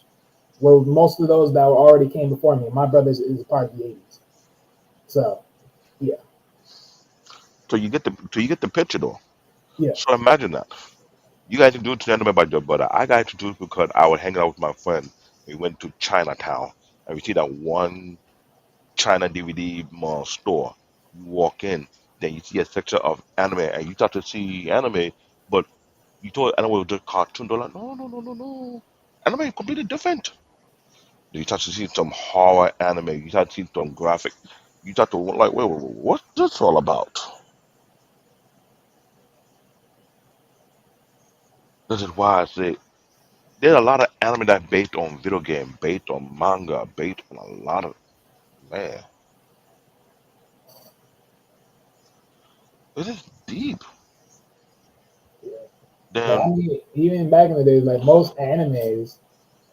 Were most of those that were already came before me. My brother's is part of the '80s, so yeah, So you get the picture though. yeah. So imagine that. You got introduced to anime by your brother. I got introduced because I would hang out with my friend. We went to Chinatown and we see that one China DVD store. You walk in, then you see a section of anime, and you start to see anime, but you thought anime was just cartoon. They're like, no, no, no, no, no. Anime is completely different. Then you start to see some horror anime. You start to see some graphic. You start to like, wait, what's this all about? This is why I say there's a lot of anime that's based on video game, based on manga, based on a lot of man. This is deep. But I Then mean, even back in the days, like most animes,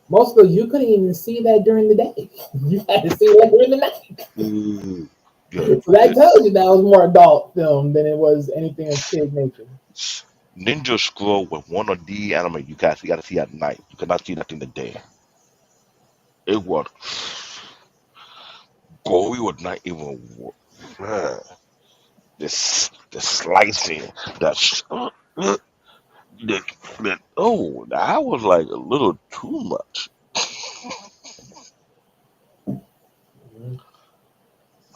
most of those you couldn't even see that during the day. You had to see it during the night. ooh, yeah, So that the tells you that was more adult film than it was anything of kid nature. Ninja Scroll with one of the anime you gotta see at night. You cannot see that in the day. It was gory was not even man, the slicing that the, oh that was like a little too much. Mhm.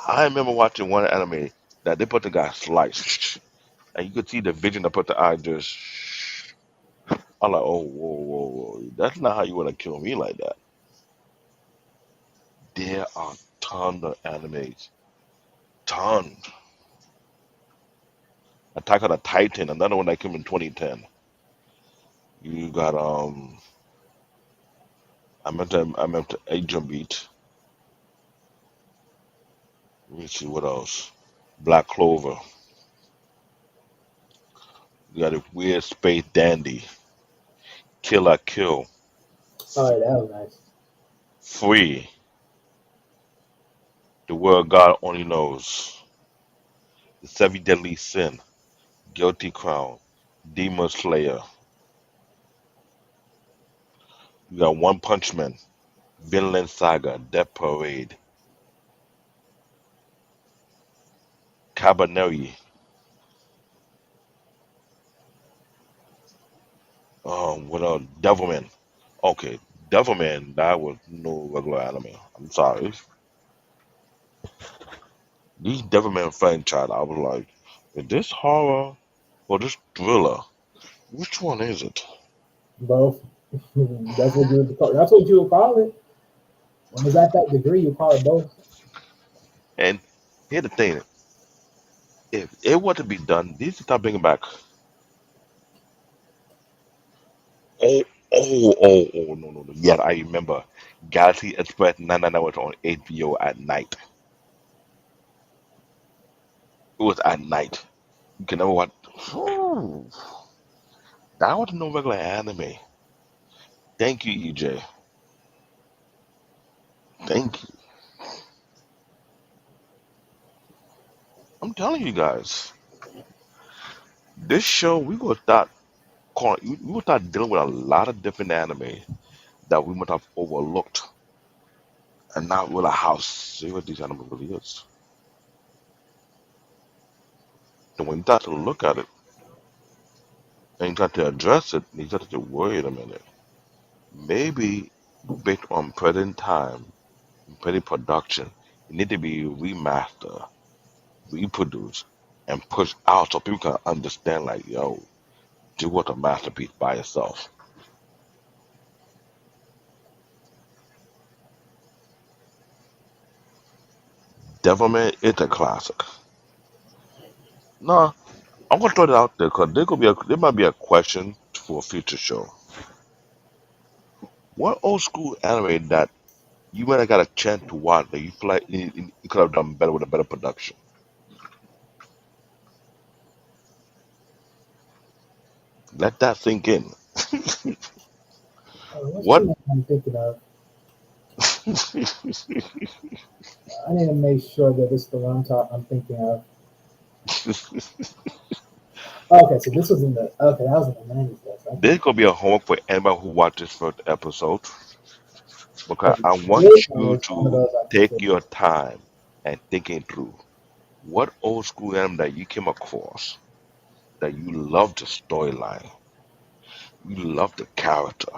I remember watching one anime that they put the guy sliced and you could see the vision that put the eye just I'm like, oh whoa. That's not how you wanna kill me like that. There are tons of animes. Tons. Attack on the Titan, another one that came in 2010. You got I meant to Agent Beat. Let me see what else. Black Clover. You got a weird space dandy. Kill I Kill. Oh, F- yeah, that was nice. Free. The World God Only Knows. The Seven Deadly Sin. Guilty Crown. Demon Slayer. You got One Punch Man. Vinland Saga. Death Parade. Cabaneri. What else? Devilman. Okay, Devilman. That was no regular anime. I'm sorry. These Devilman franchise, I was like, is this horror or this thriller? Which one is it? Both. That's what you would call. That's what you would call it. When it's at that degree, you call it both. And here's the thing: if it were to be done, these start bringing back. No, no, no. Yes, I remember. Galaxy Express 999 was on HBO at night. It was at night. You can never watch. Whew. That was no regular anime. Thank you, EJ. Thank you. I'm telling you guys, this show we gonna start we gonna start dealing with a lot of different anime that we might have overlooked and not realize how serious these anime really is. And when you start to look at it and you start to address it, you start to wait a minute. Maybe based on present time, present production, it need to be remastered, reproduced, and pushed out so people can understand like, yo, this was a masterpiece by itself. Devilman is a classic. No, I'm gonna throw it out there because there might be a question for a future show. What old school anime that you might have got a chance to watch that you feel like you could have done better with a better production? Let that sink in. What's the What? name I'm thinking of? I need to make sure that it's the one I'm thinking of. Okay, so this was in the that was in the 90s. Yes, okay. This gonna be a homework for anybody who watches first episode because Because I this want one you is one of to those I take consider. your time and thinking through what old school anime that you came across that you love the storyline, you love the character,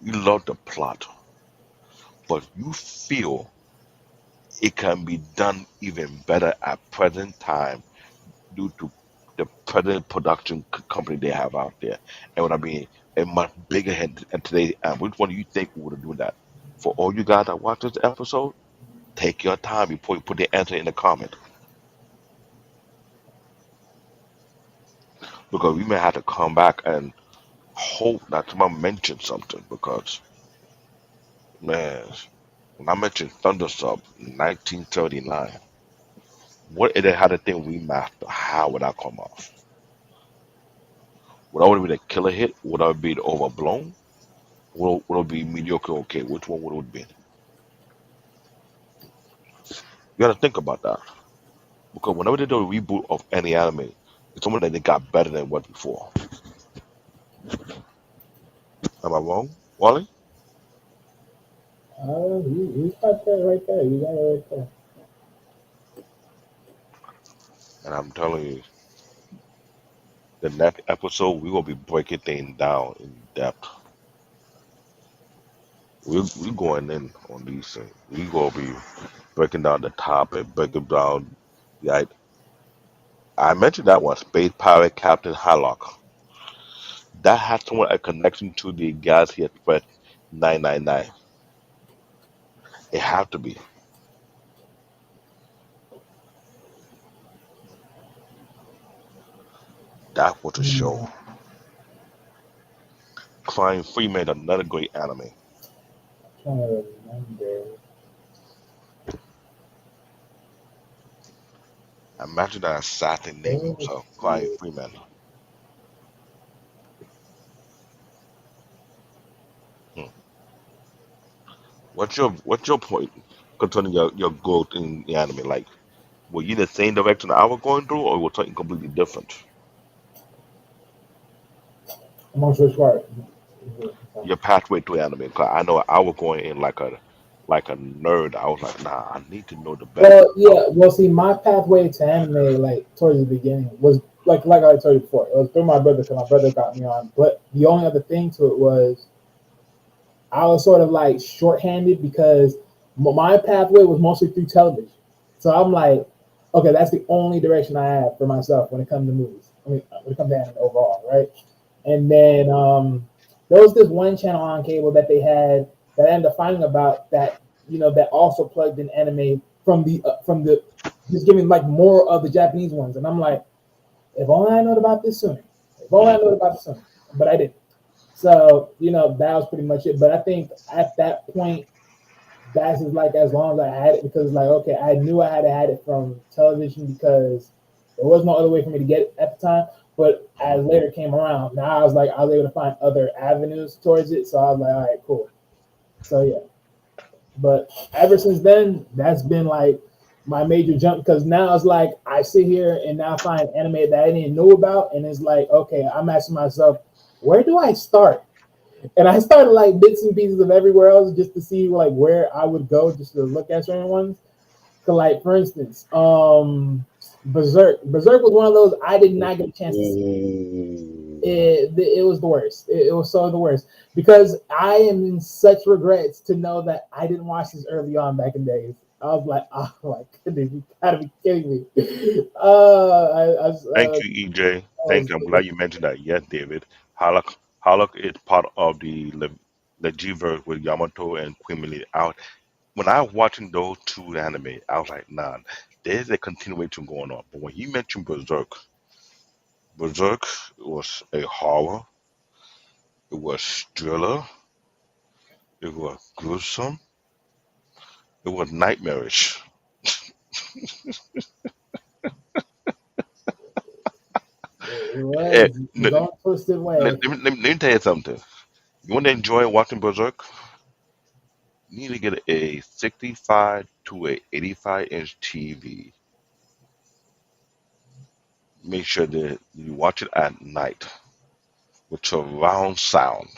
you love the plot, but you feel it can be done even better at present time due to the present production company they have out there. And what I mean, a much bigger hit. And today, which one do you think would have done that? For all you guys that watch this episode, take your time before you put the answer in the comment because we may have to come back and hope that someone mentions something because man, when I mentioned Thundersub 1939, what if they had a thing remaster? How would that come off? Would that be the killer hit? Would that be the overblown? Would it be mediocre? Okay, which one would it be? You got to think about that because whenever they do a reboot of any anime, it's someone that they got better than what before. Am I wrong, Wally? You got that right there. You got it right there. And I'm telling you, the next episode we will be breaking things down in depth. We going in on these things. We gonna be breaking down the topic, breaking down the. I mentioned that one, Space Pirate Captain Harlock. That has somewhat a connection to the Galaxy Express 999. It have to be. That was a show. Hmm, Crying Freeman, another great anime. trying to remember. Imagine that sad thing naming Oh, himself, Crying shit. Freeman. Hmm. What's your point concerning your growth in the anime? Like, were you the same direction I was going through, or was something completely different? I'm on switch card. Your pathway to anime? 'Cause I know I was going in like a nerd. I was like, nah, I need to know the best. Well, yeah. Well, see, my pathway to anime, like towards the beginning, was like I told you before. It was through my brother because my brother got me on. But the only other thing to it was I was sort of like shorthanded because my pathway was mostly through television. So I'm like, okay, that's the only direction I have for myself when it comes to movies. I mean, when it comes to anime overall, right? And then there was this one channel on cable that they had that I ended up finding about that that also plugged in anime from the just giving like more of the Japanese ones. And I'm like, if only I known about this sooner. If only I Mm, known about this sooner. But I didn't. So, that was pretty much it. But I think at that point, that's just like as long as I had it because like okay, I knew I had to had it from television because there was no other way for me to get it at the time. But mhm. as later came around, now I was able to find other avenues towards it. So I was like, all right, cool. So yeah. But ever since then, that's been like my major jump because now it's like I sit here and now find anime that I didn't know about, and it's like, okay, I'm asking myself, where do I start? And I started like bits and pieces of everywhere else just to see like where I would go just to look at certain ones. Cause like for instance, Berserk. Berserk was one of those I did not get a chance to see. Ooh. It was the worst. It was so the worst because I am in such regrets to know that I didn't watch this early on back in days. I was like, oh my goodness, you gotta be kidding me. Thank you, EJ. I Thank was, you. I'm glad you mentioned that. Yes, David. Halak is part of the Legiverse with Yamato and Queen Millie out. When I was watching those two anime, I was like, nah, there's a continuation going on. But when you mentioned Berserk, Berserk was a horror, it was thriller, it was gruesome, it was nightmarish. it Eh, was his let, own twisted let, way. let, me, let me tell you something. You want to enjoy watching Berserk? You need to get a 65 to a 85-inch TV. Make sure that you watch it at night with surround sound.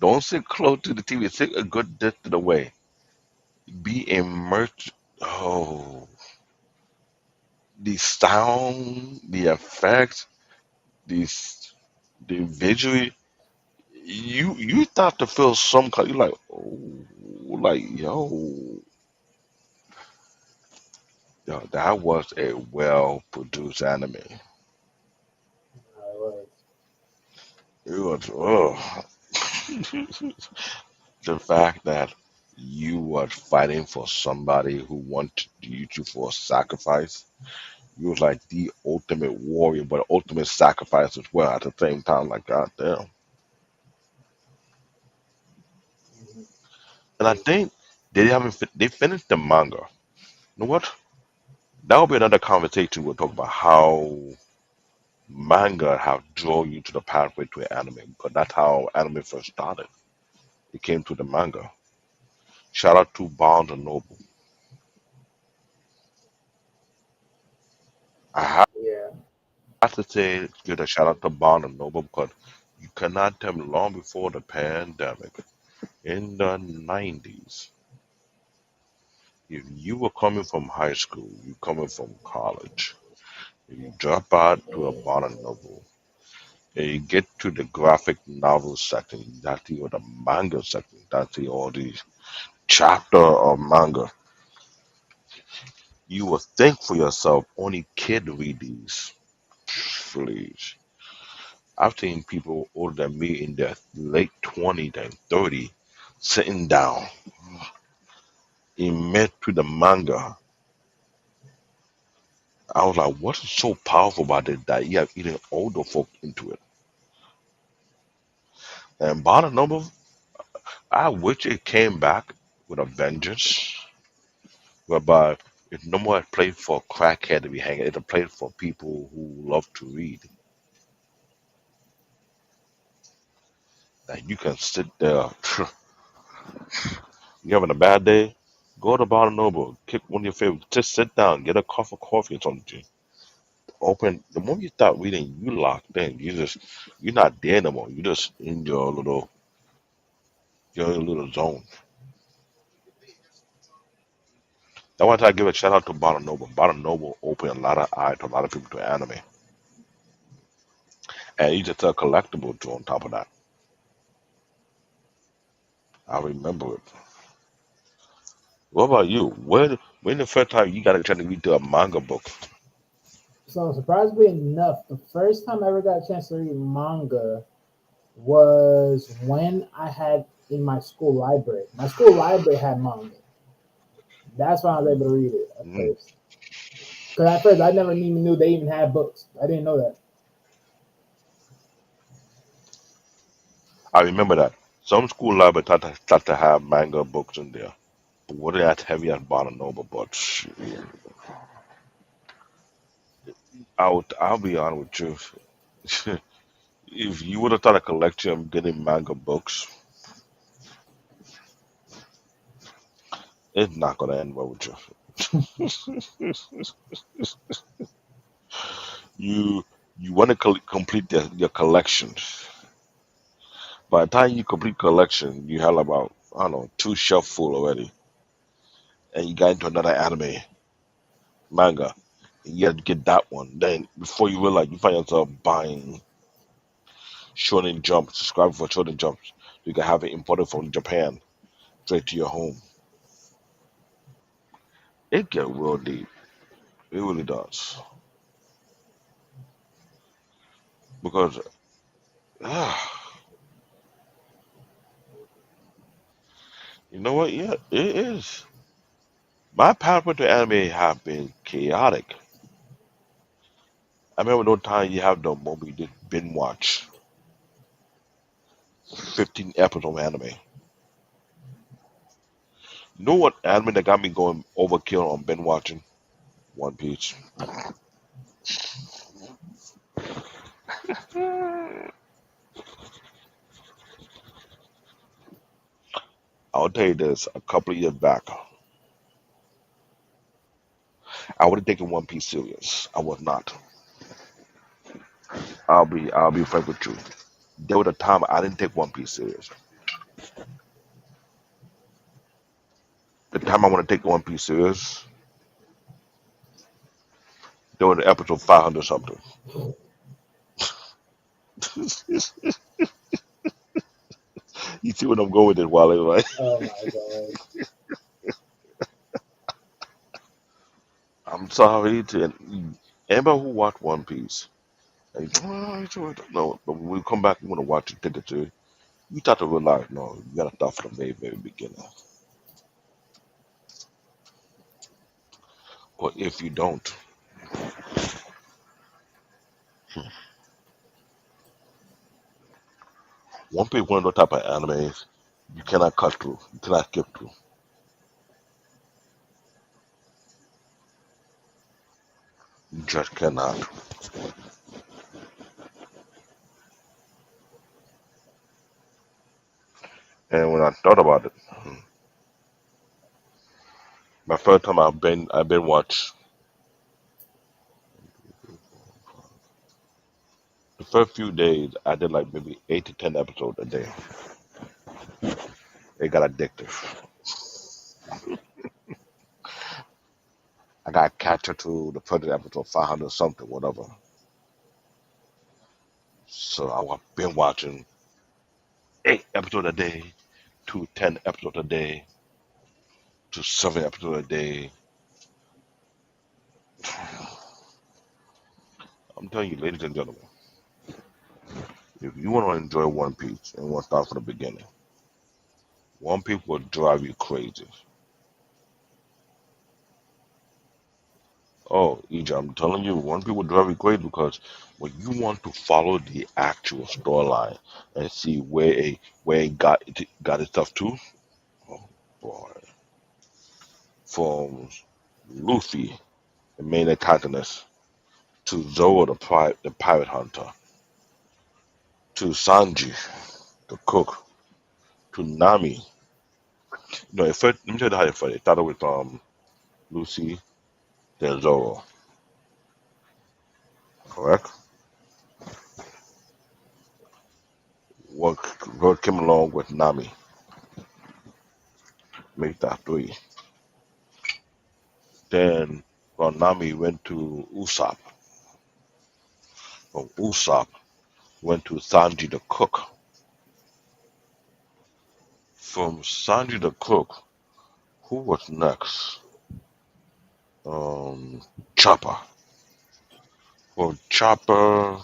Don't sit close to the TV. Sit a good distance away. Be immersed. Oh, the sound, the effects, these the visual. You start to feel some kind. You're like, oh, like yo, that was a well produced anime. It It was. Oh. The fact that you were fighting for somebody who wanted you to for a sacrifice, you was like the ultimate warrior, but ultimate sacrifice as well at the same time. Like, God damn. And I think they haven't they finished the manga. You know what? That will be another conversation. We'll talk about how manga have drawn you to the pathway to anime, because that's how anime first started. It came to the manga. Shout out to Barnes and Noble. I yeah. have to say, give a shout out to Barnes and Noble because you cannot tell me long before the pandemic in the 90s, if you were coming from high school, you coming from college, if you drop out to a Barnes and Noble, and you get to the graphic novel section, that's the or the manga section, that's the all these chapter of manga. You will think for yourself, only kid read these. Please. I've seen people older than me in their late 20s and 30 sitting down, immersed to the manga. I was like, what is so powerful about it that you have even older folk into it? And bottom number, I wish it came back with a vengeance. whereby it's no more a place for crackhead to be hanging. It's a place for people who love to read. And you can sit there. You having a bad day? Go to Barnes& Noble, kick one of your favorites. Just sit down, get a cup of coffee or something. Open. The moment you start reading, you locked in. You're not there no more. You just in your little zone. I want to give a shout out to Barnes& Noble. Barnes& Noble opened a lot of eyes to a lot of people to anime, and you just a collectible too. On top of that, I remember it. What about you? When the first time you got a chance to read a manga book? So surprisingly enough, the first time I ever got a chance to read manga was when I had in my school library. My school library had manga. That's why I was able to read it at Mm, first. Because at first I never even knew they even had books. I didn't know that. I remember that. Some school libraries start to have manga books in there. But what are as heavy as Barnes& Noble? But shit, I'll be honest with you. If you would have thought a collection of getting manga books, it's not gonna end well with you. You you want to complete your collection. By the time you complete collection, you have about I don't know 2 shelf full already, and you got into another anime manga, and you have to get that one. Then before you realize, you find yourself buying Shonen Jump, subscribing for Shonen Jumps, you can have it imported from Japan straight to your home. It get real deep. It really does. Because you know what? Yeah, it is. My pathway to anime have been chaotic. I remember no time you have the moment you did binge watch 15 episodes of anime. You know what anime that got me going overkill on binge watching? One Piece. I'll tell you this, a couple of years back, I would have taken One Piece serious. I was not. I'll be frank with you. There was a time I didn't take One Piece serious. The time I want to take One Piece serious, there was episode 500 something. You see what I'm going with it, Wale, right? Oh my god. I'm sorry to anybody who watched One Piece. And, oh, no, but when we come back, we want to watch it, take it to. You start to realize, no, you gotta start from the very, very beginning. Or if you don't, One Piece one of those type of animes you cannot cut through, you cannot skip through. You just cannot. And when I thought about it, my first time I've been watched the first few days I did like maybe 8 to 10 episodes a day. It got addictive. I got captured to the first episode 500 something, whatever. So I've been watching 8 episodes a day to 10 episodes a day to 7 episodes a day. I'm telling you, ladies and gentlemen, if you want to enjoy One Piece and want to start from the beginning, One Piece will drive you crazy. Oh, EJ, I'm telling you, One Piece will drive you crazy because when you want to follow the actual storyline and see where it got itself to, oh boy, from Luffy, the main antagonist, to Zoro, the pirate hunter, to Sanji, the cook, to Nami. No, it first, let me tell you how it started. It started with Lucy, then Zoro, correct? What came along with Nami, make that three. Then from Nami went to Usopp. From Usopp went to Sanji the cook. From Sanji the cook, who was next? Um, Chopper. From Chopper,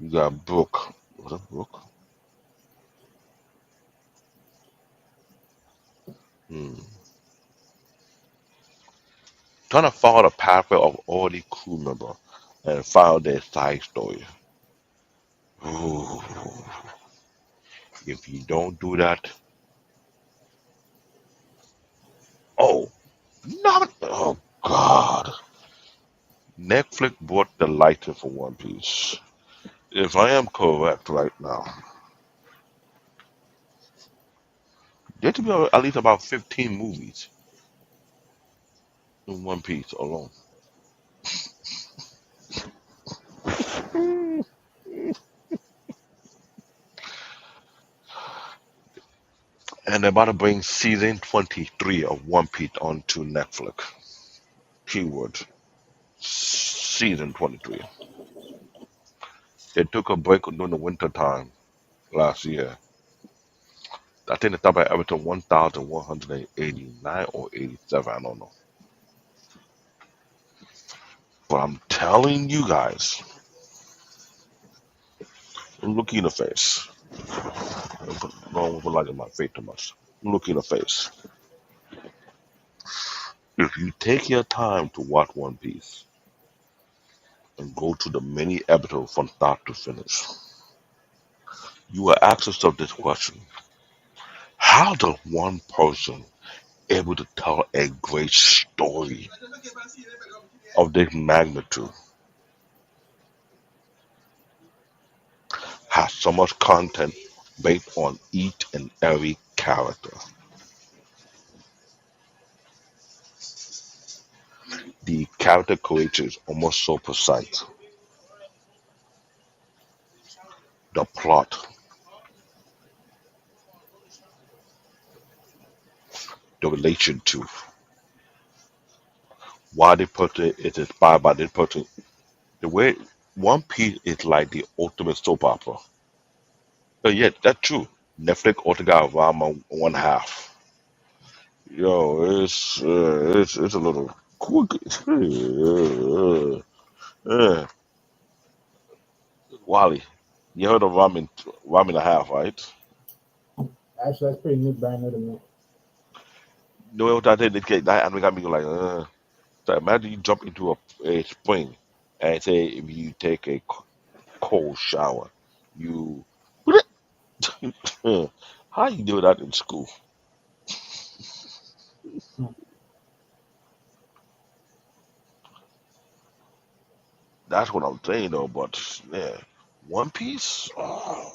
you got Brook. Was it Brook? Hmm. Trying to follow the pathway of all the crew members and find their side story. Ooh, if you don't do that, oh, not, oh God. Netflix bought the license for One Piece. If I am correct right now, there to be at least about 15 movies in One Piece alone. And they're about to bring season 23 of One Piece onto Netflix. Keyword season 23. They took a break during the winter time last year. I think they stopped at episode 1189 or 87. I don't know. But I'm telling you guys, look in the face. Don't put light in my face too much. Look in the face. If you take your time to watch One Piece and go to the many episodes from start to finish, you will ask yourself this question: how does one person able to tell a great story of this magnitude, have so much content based on each and every character? The character creation is almost so precise. The plot, the relation to why they put it is inspired by this person. The way One Piece is like the ultimate soap opera. Yeah, that's true. Netflix also got around one half. Yo, it's a little quick. Uh, Wally, you heard of ramen and a half, right? Actually, that's pretty new, brand new to me. No, what I did, that anime got me like, So imagine you jump into a spring and say if you take a cold shower, you how you do that in school? Hmm. That's what I'm saying though. But yeah, One Piece. Oh,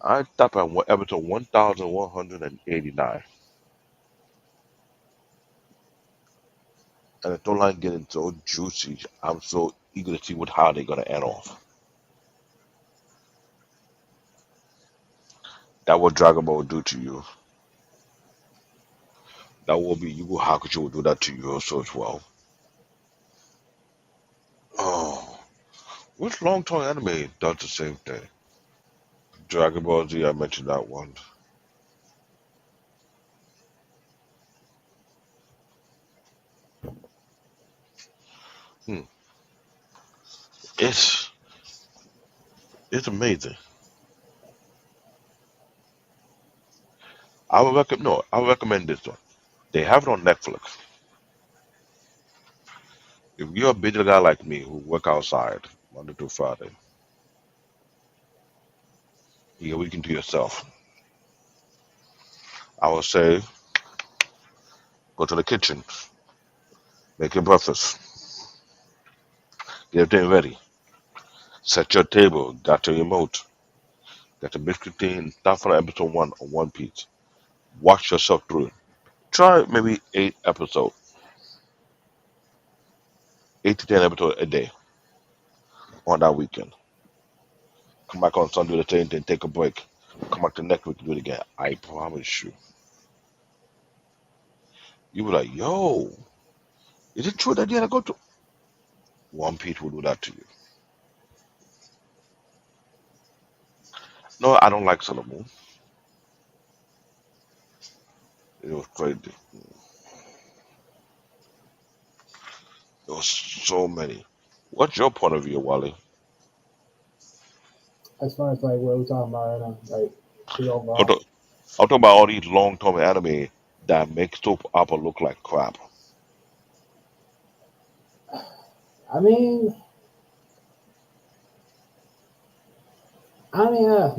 I stopped at episode 1189, and the storyline getting so juicy. I'm so eager to see what how they're gonna end off. That what Dragon Ball will do to you. That will be Yu Yu Hakusho will do that to you also as well. Oh, which long term anime does the same thing? Dragon Ball Z, I mentioned that one. Hmm. It's it's amazing. I would recommend this one. They have it on Netflix. If you're a busy guy like me who work outside Monday through Friday, you got a weekend to yourself. I would say go to the kitchen, make your breakfast, get everything ready, set your table, got your remote, got the biscuit thing, start from episode one on One Piece. Watch yourself through it. Try maybe 8 episodes, 8 to 10 episodes a day on that weekend. Come back on Sunday, do the same thing, take a break. Come back the next week, do it again. I promise you. You be like, yo, is it true that you had to go to One Piece will do that to you? No, I don't like Sailor Moon. It was crazy. There was so many. What's your point of view, Wally? As far as like what we're talking about right now, like the I'm overall. talk- I'm talking about all these long-term anime that make soap opera look like crap. I mean,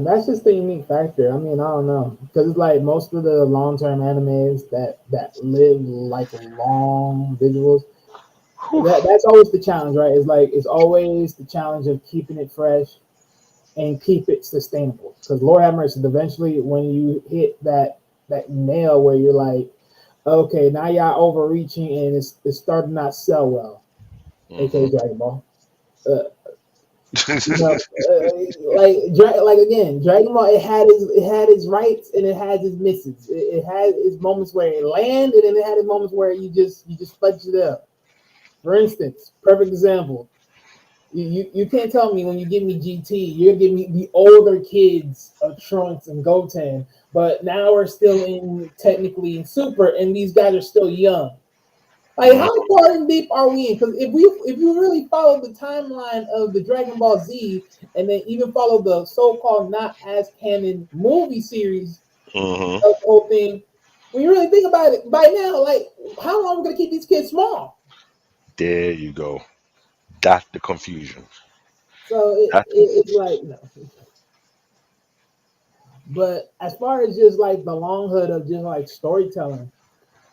that's just the unique factor. I mean, I don't know because it's like most of the long term animes that live like long visuals. Whew. That's always the challenge, right? It's like it's always the challenge of keeping it fresh and keep it sustainable. Because Lord have mercy, eventually when you hit that nail where you're like, okay, now y'all overreaching and it's starting to not sell well, aka Hmm. Dragon Ball. Uh, you know, like again, Dragon Ball. It had its rights and it had its misses. It had its moments where it landed and it had its moments where you just fudged it up. For instance, perfect example. You can't tell me when you give me GT, you're gonna give me the older kids of Trunks and Goten, but now we're still in technically in Super, and these guys are still young. Like, Hmm. how far and deep are we in? Because if you really follow the timeline of the Dragon Ball Z, and then even follow the so-called not as canon movie series Hmm. of the whole thing, when you really think about it, by now, like, how long are we gonna keep these kids small? There you go. That's the confusion. So That. it's like no. But as far as just like the long hood of just like storytelling,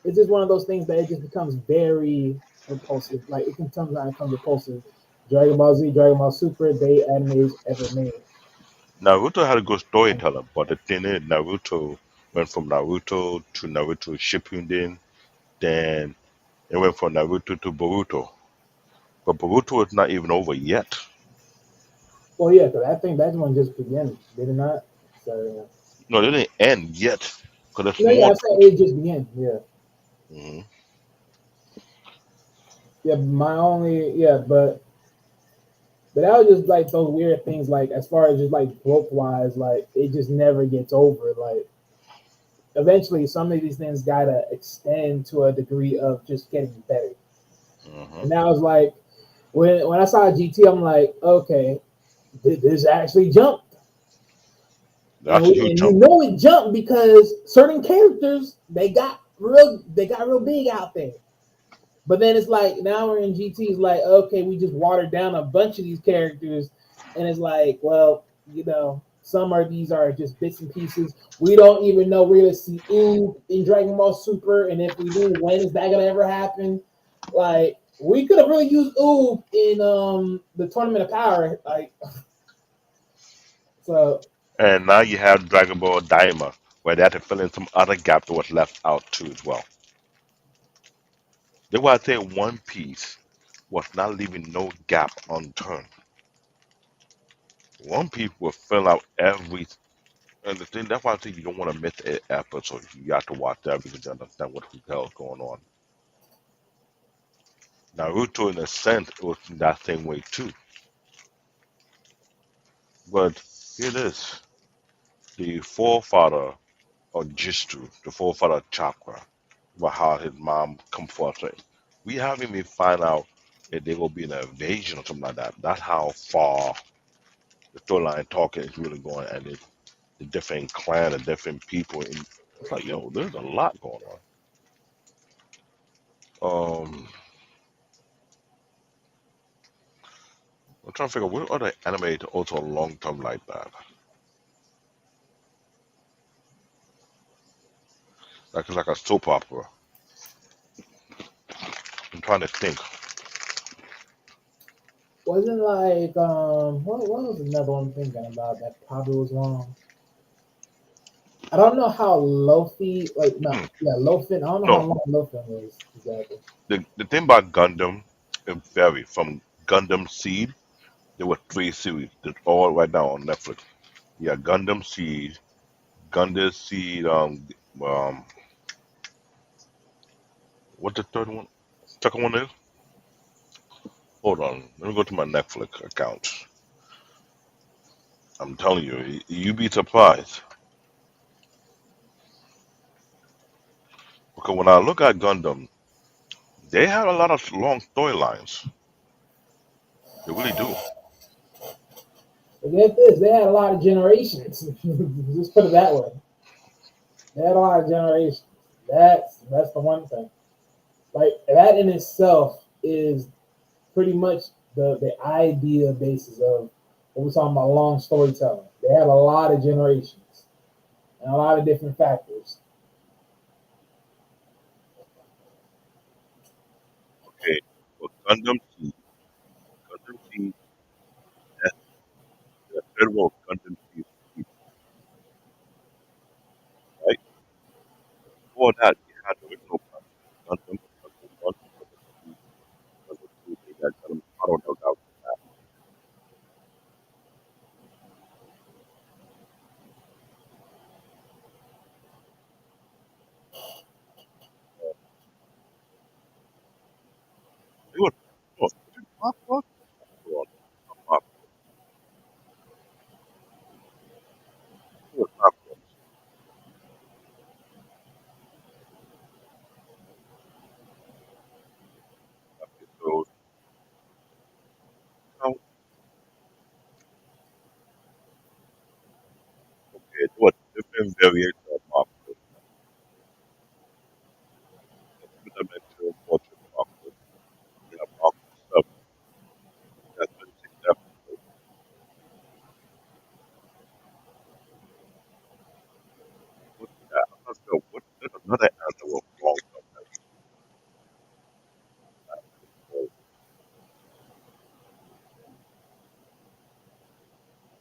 it's just one of those things that it just becomes very repulsive. Like it can sometimes become repulsive. Dragon Ball Z, Dragon Ball Super, they animes ever made. Naruto had a good storyteller, but the thing is, Naruto went from Naruto to Naruto Shippuden, then it went from Naruto to Boruto. But Boruto is not even over yet. Well, yeah, because I think that one just began, did it not? So yeah. No, it didn't end yet, because there's No, yeah, more I to said it. it just began. Yeah, Hmm. yeah. My only but that was just like those weird things. Like as far as just like growth wise, like it just never gets over. Like eventually, some of these things gotta extend to a degree of just getting better. Hmm. And that was like when I saw GT, I'm like, okay, this actually jumped, That's a huge and you jump. know it jumped because certain characters they got real big out there. But then it's like now we're in GT. It's like okay, we just watered down a bunch of these characters, and it's like, well, some are these are just bits and pieces. We don't even know we're gonna see Oob in Dragon Ball Super, and if we do, when is that gonna ever happen? Like we could have really used Oob in the Tournament of Power. Like so, And now you have Dragon Ball Daima, where they had to fill in some other gap that was left out too as well. That's why I say One Piece was not leaving no gap unturned. One Piece will fill out every. And the thing, that's why I think you don't want to miss an episode. You got to watch that because you understand what the hell is going on. Naruto, in a sense, it was that same way too. But here it is. The forefather of Jistu, the forefather of Chakra, about how his mom comforted. We haven't even find out if there will be an invasion or something like that. That's how far the storyline talking is really going, and the different clan and different people. And it's like, yo, there's a lot going on. I'm trying to figure out what other anime also long term like that. Like it's like a soap opera. I'm trying to think. Wasn't like what was another one I'm thinking about that probably was wrong? I don't know how Lofi like no Hmm. yeah Lofin. I don't know how No, long Lofin was exactly. the thing about Gundam, it varied from Gundam Seed. There were three series. They're all right now on Netflix. Yeah, Gundam Seed, Gundam Seed. What the third one? Second one is? Hold on. Let me go to my Netflix account. I'm telling you, you'd be surprised. Because when I look at Gundam, they had a lot of long storylines. They really do. But get this, they had a lot of generations. Just put it that way. They had a lot of generations. That's the one thing. Like that in itself is pretty much the idea basis of what we're talking about long storytelling. They had a lot of generations and a lot of different factors. Okay. Well, Gundam Seed, that's the third one, Gundam Seed, right? Before that, you had the original Gundam, Gundam 1, Gundam 2, Gundam 2, they got Gundam, I don't know, that was that. They were, was it Pop Rock? Hold on, not Pop, it was Pop Rock. Okay, so, now, okay, there were different variations of Pop Rock. Two-dimensional portrait Pop Rock. You have Pop Rock 7, that's 36 episodes. What's that? I'm not sure. What, there's another anime of long time. So,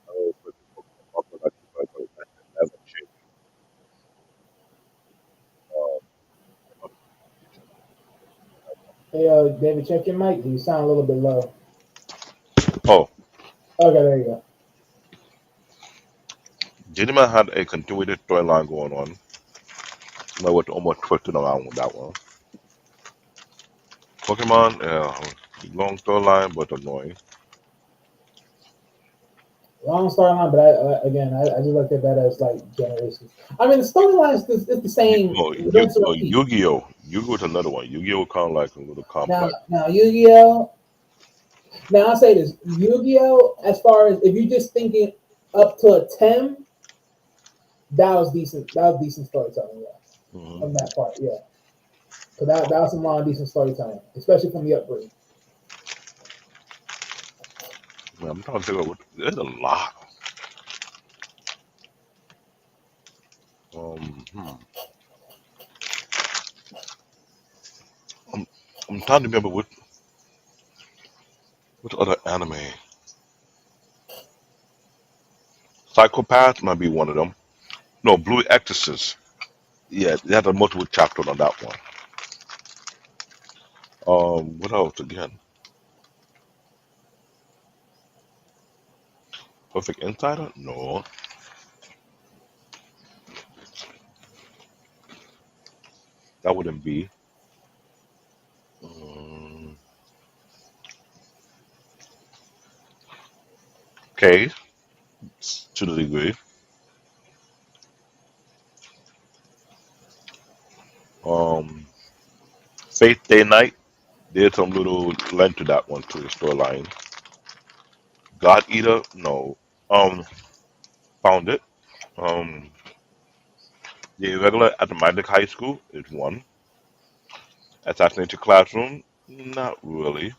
I don't know if it's Pop Rock, but that never changed. Um, Hey, David, check your mic. You sound a little bit low. oh, Okay, there you go. Gentleman had a continuity storyline going on. I was almost twisted around with that one. Pokemon, long storyline but annoying. Long storyline, but again, I just look at that as like generations. I mean, the storyline is the same. No, It rinse and repeat. Yu-Gi-Oh! Yu-Gi-Oh! is another one. Yu-Gi-Oh! Kind of like a little complex. Now Yu-Gi-Oh. Now I say this, Yu-Gi-Oh. As far as if you're just thinking up to a 10, that was decent. That was decent storytelling. Yeah, Hmm. from that part. Yeah, so that was some long decent storytelling, especially from the upbringing. I'm trying to figure out there's a lot. Hmm. I'm, I'm trying to remember what other anime. Psychopath might be one of them. No, Blue Exorcist. Yeah, they had a multiple chapter on that one. What else again? Perfect Insider? No, that wouldn't be. Um, okay, to the degree. Um, Faith Day Night. Did some little length to that one to the storyline. God Eater, no. Found it. Um, the regular at the Magic High School is one. Assassination Classroom, not really.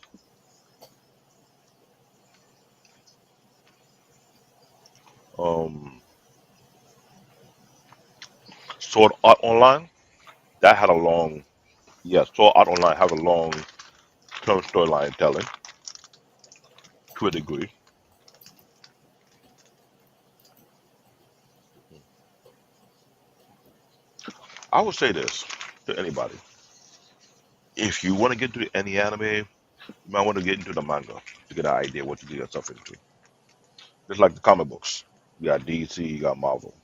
Um, Sword Art Online. that had a long, yeah, Sword Art Online have a long term storyline telling to a degree. I would say this to anybody: if you want to get into any anime, you might want to get into the manga to get an idea what to get yourself into. Just like the comic books, you got DC, you got Marvel,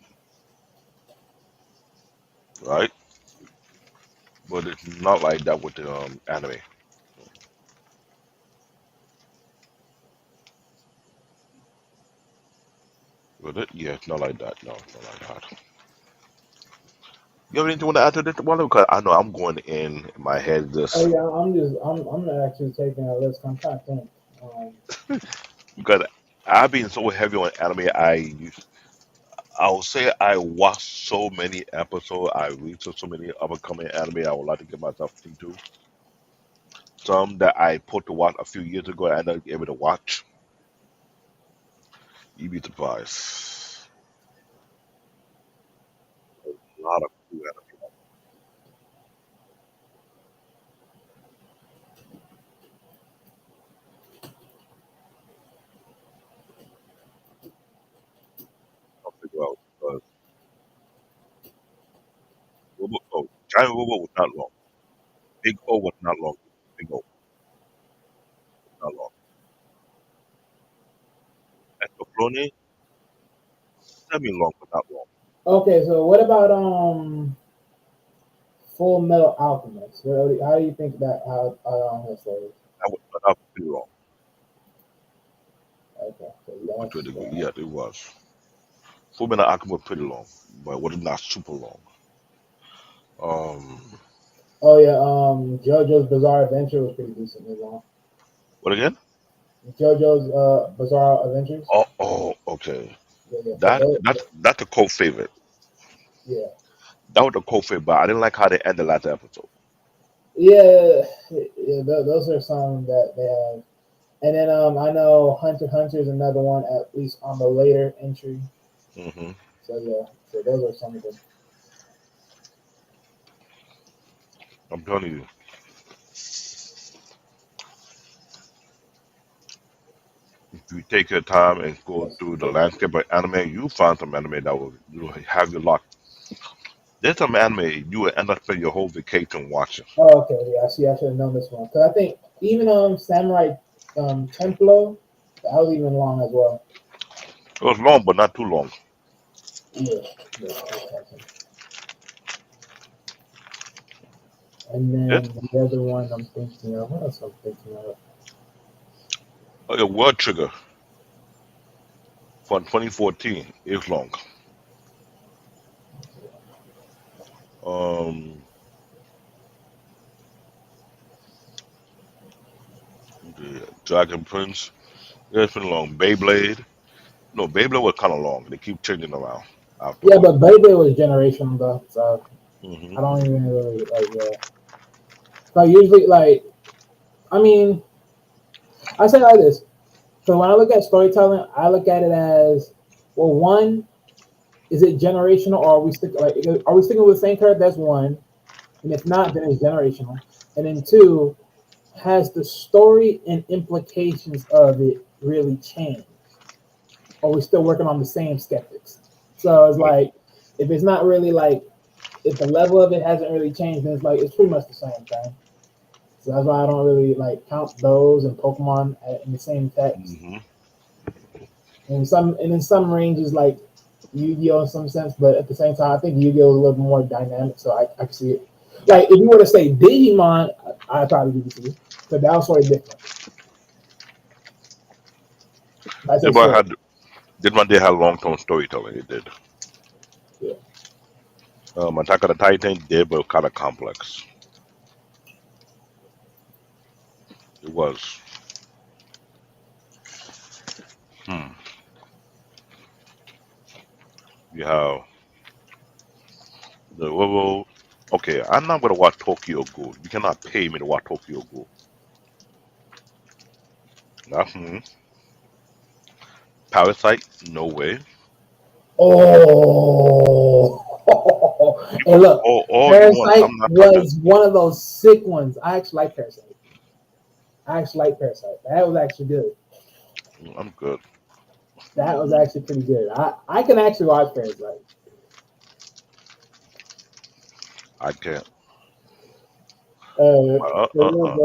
right? But it's not like that with the anime. With it, yeah, it's not like that. No, it's not like that. You have anything you want to add to this one? Because I know I'm going in my head Oh this yeah, I'm actually taking a list. I'm trying to think. Um, because I've been so heavy on anime. I will say I watched so many episodes. I researched so many upcoming anime I would like to get myself into. Some that I put to watch a few years ago and I not able to watch. You'd be surprised. A lot of cool anime. I'll figure out. Giant Robot was not long. Big O was not long. Big O was not long. Escaflowne, semi long, but not long. okay, so what about Full Metal Alchemist? How do you think that how long that story? That was pretty long. Okay, so But to a that's degree, yeah, it was. Fullmetal Alchemist was pretty long, but it was not super long. Um, oh yeah, JoJo's Bizarre Adventure was pretty decently long. what again? JoJo's Bizarre Adventures. Okay. Yeah, yeah. So That's a cult favorite. yeah, That was a cult favorite, but I didn't like how they ended the last episode. yeah, yeah. Those are some that they have. And then I know Hunter x Hunter is another one at least on the later entry. Hmm. So yeah, so those are some of them. I'm telling you, if you take your time and go Yes. through the landscape of anime, you find some anime that will have you locked. There's some anime you will end up spending your whole vacation watching. Oh, okay. Yeah, I see. I should have known this one because I think even Samurai Templo that was even long as well. It was long, but not too long. Yeah, yeah. Okay. And It, then the other one I'm thinking of. What else I'm thinking of? okay, World Trigger from 2014 is long. Um, the Dragon Prince, yeah, it's been long. Beyblade, no, Beyblade was kind of long. They keep changing around after a Yeah, while. but Beyblade was generational though, so Hmm. I don't even really like. Yeah, so usually like I mean I say it like this. So when I look at storytelling, I look at it as well. One, is it generational, or are we sticking with the same character? That's one, and if not, then it's generational. And then two, has the story and implications of it really changed? Or are we still working on the same skeptics? So it's But like, if it's not really like, if the level of it hasn't really changed, then it's like, it's pretty much the same thing. So that's why I don't really like count those and Pokemon in the same text. hmm And in some ranges, like Yu-Gi-Oh in some sense, but at the same time, I think Yu-Gi-Oh is a little more dynamic, so I can see it. Like if you were to say Digimon, I'd probably give it to you, because that was sort of different. I say this one sort of, had this one did have long term storytelling. It did. yeah. Attack of the Titan did, but kind of complex. It was. Hmm. You have the well, okay, I'm not gonna watch Tokyo Ghoul. You cannot pay me to watch Tokyo Ghoul. Hmm. Parasite, no way. Oh, And look, All you want. Parasite I'm not touching. was one of those sick ones. I actually like Parasite. I actually like Parasite. That was actually good. I'm good. That was actually pretty good. I can actually watch Parasite. I can't. Uh, Uh, uh.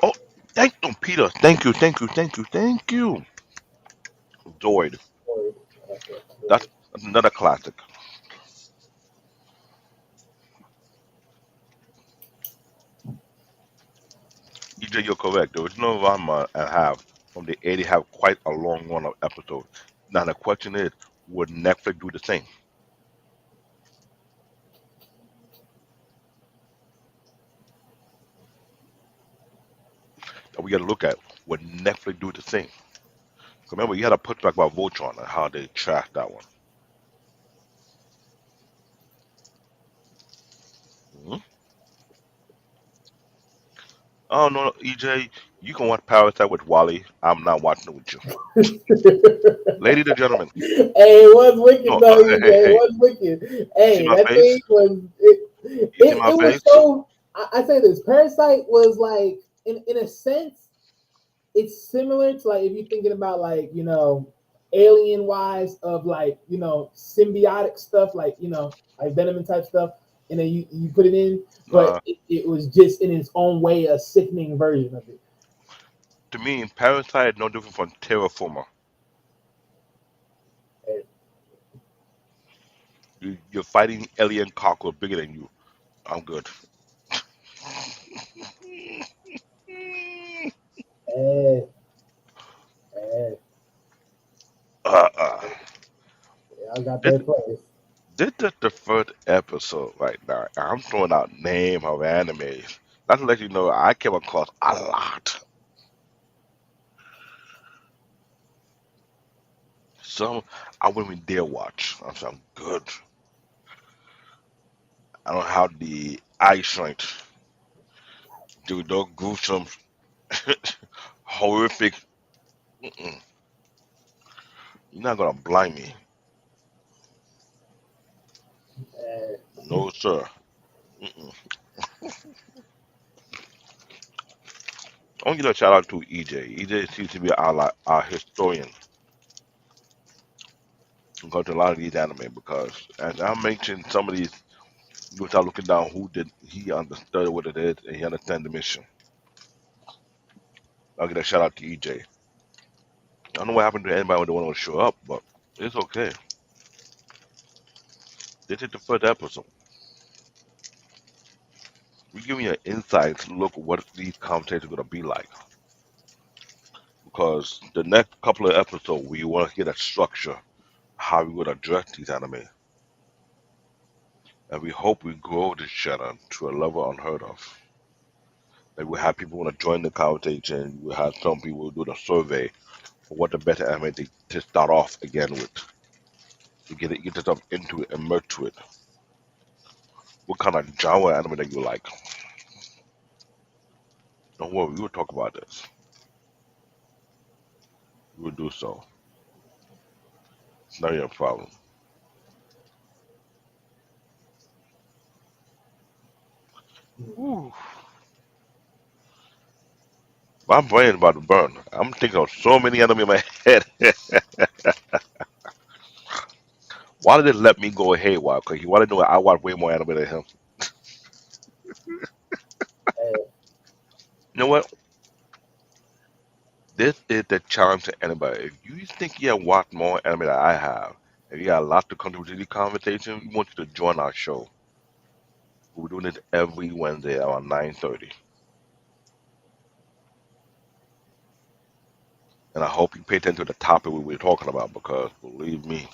Oh, thank you, Peter. Thank you, thank you, thank you, thank you. Zoid. That's another classic. EJ, you're correct. The original Ranma and have from the 80 have quite a long run of episodes. Now the question is, would Netflix do the same? That we got to look at. Would Netflix do the same? Remember, you had a pushback about Voltron and how they trashed that one. Hmm. Oh no, EJ, you can watch Parasite with Wally. I'm not watching it with you, ladies and gentlemen. Hey, what's wicked No, though, hey, EJ? hey. What's wicked? You see Hey, my that thing face? was You see my it was face? so. I say this, Parasite was like in a sense, it's similar to like if you're thinking about like alien wise of like symbiotic stuff like like venom and type stuff, and then you put it in, but Nah. it was just in its own way a sickening version of it. To me, Parasite no different from Terraformer. And, You're fighting alien cockroach bigger than you. I'm good. and, and Uh-uh. y'all got This, their place. this is the first episode right now. I'm throwing out name of animes. That's to let you know I came across a lot. Some I wouldn't even dare watch. I'm good. I don't have the eye strength. Do those gruesome, horrific. Mm-mm. You're not gonna blind me. And, No, sir. Mm-mm. I want to give a shout out to EJ. EJ seems to be our historian because to a lot of these anime. Because as I mentioned, some of these you start looking down who did he understood what it is and he understand the mission. I'll give a shout out to EJ. I don't know what happened to anybody when they want to show up, but it's okay. This is the first episode. We give you an insight look at what these conversations are gonna be like. Because the next couple of episodes we want to get a structure how we would address these anime. And we hope we grow this channel to a level unheard of. Like we have people want to join the conversation. We have some people do the survey for what the better anime to start off again with. To get yourself into it, immerse to it. What kind of genre anime that you like? Don't worry, we will talk about this. We will do so. It's not your problem. Whew. My brain is about to burn. I'm thinking of so many anime in my head. Why did it let me go haywire? Because you want to know I watch way more anime than him. and You know what? This is the challenge to anybody. If you think you have watched more anime than I have, and you got a lot to contribute to the conversation, we want you to join our show. We're doing this every Wednesday around 9:30. And I hope you pay attention to the topic we were talking about because believe me,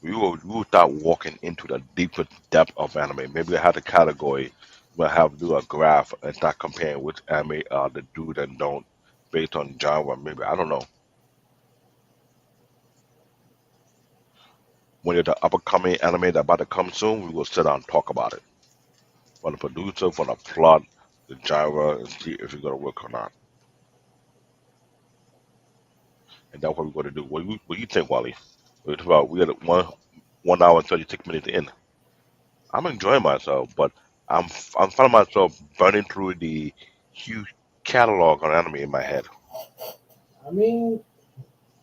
we will start walking into the deeper depth of anime. Maybe I have a category. We'll have to do a graph and start comparing which anime are the do and don't based on genre. Maybe I don't know. When it's the upcoming anime that about to come soon, we will sit down and talk about it. From the producer, from the plot, the genre, and see if it's gonna work or not. and that's what we're going to do. What do you think, Wally? It's about we got 1 hour and 36 minutes in. I'm enjoying myself, but I'm finding myself burning through the huge catalog on anime in my head. I mean,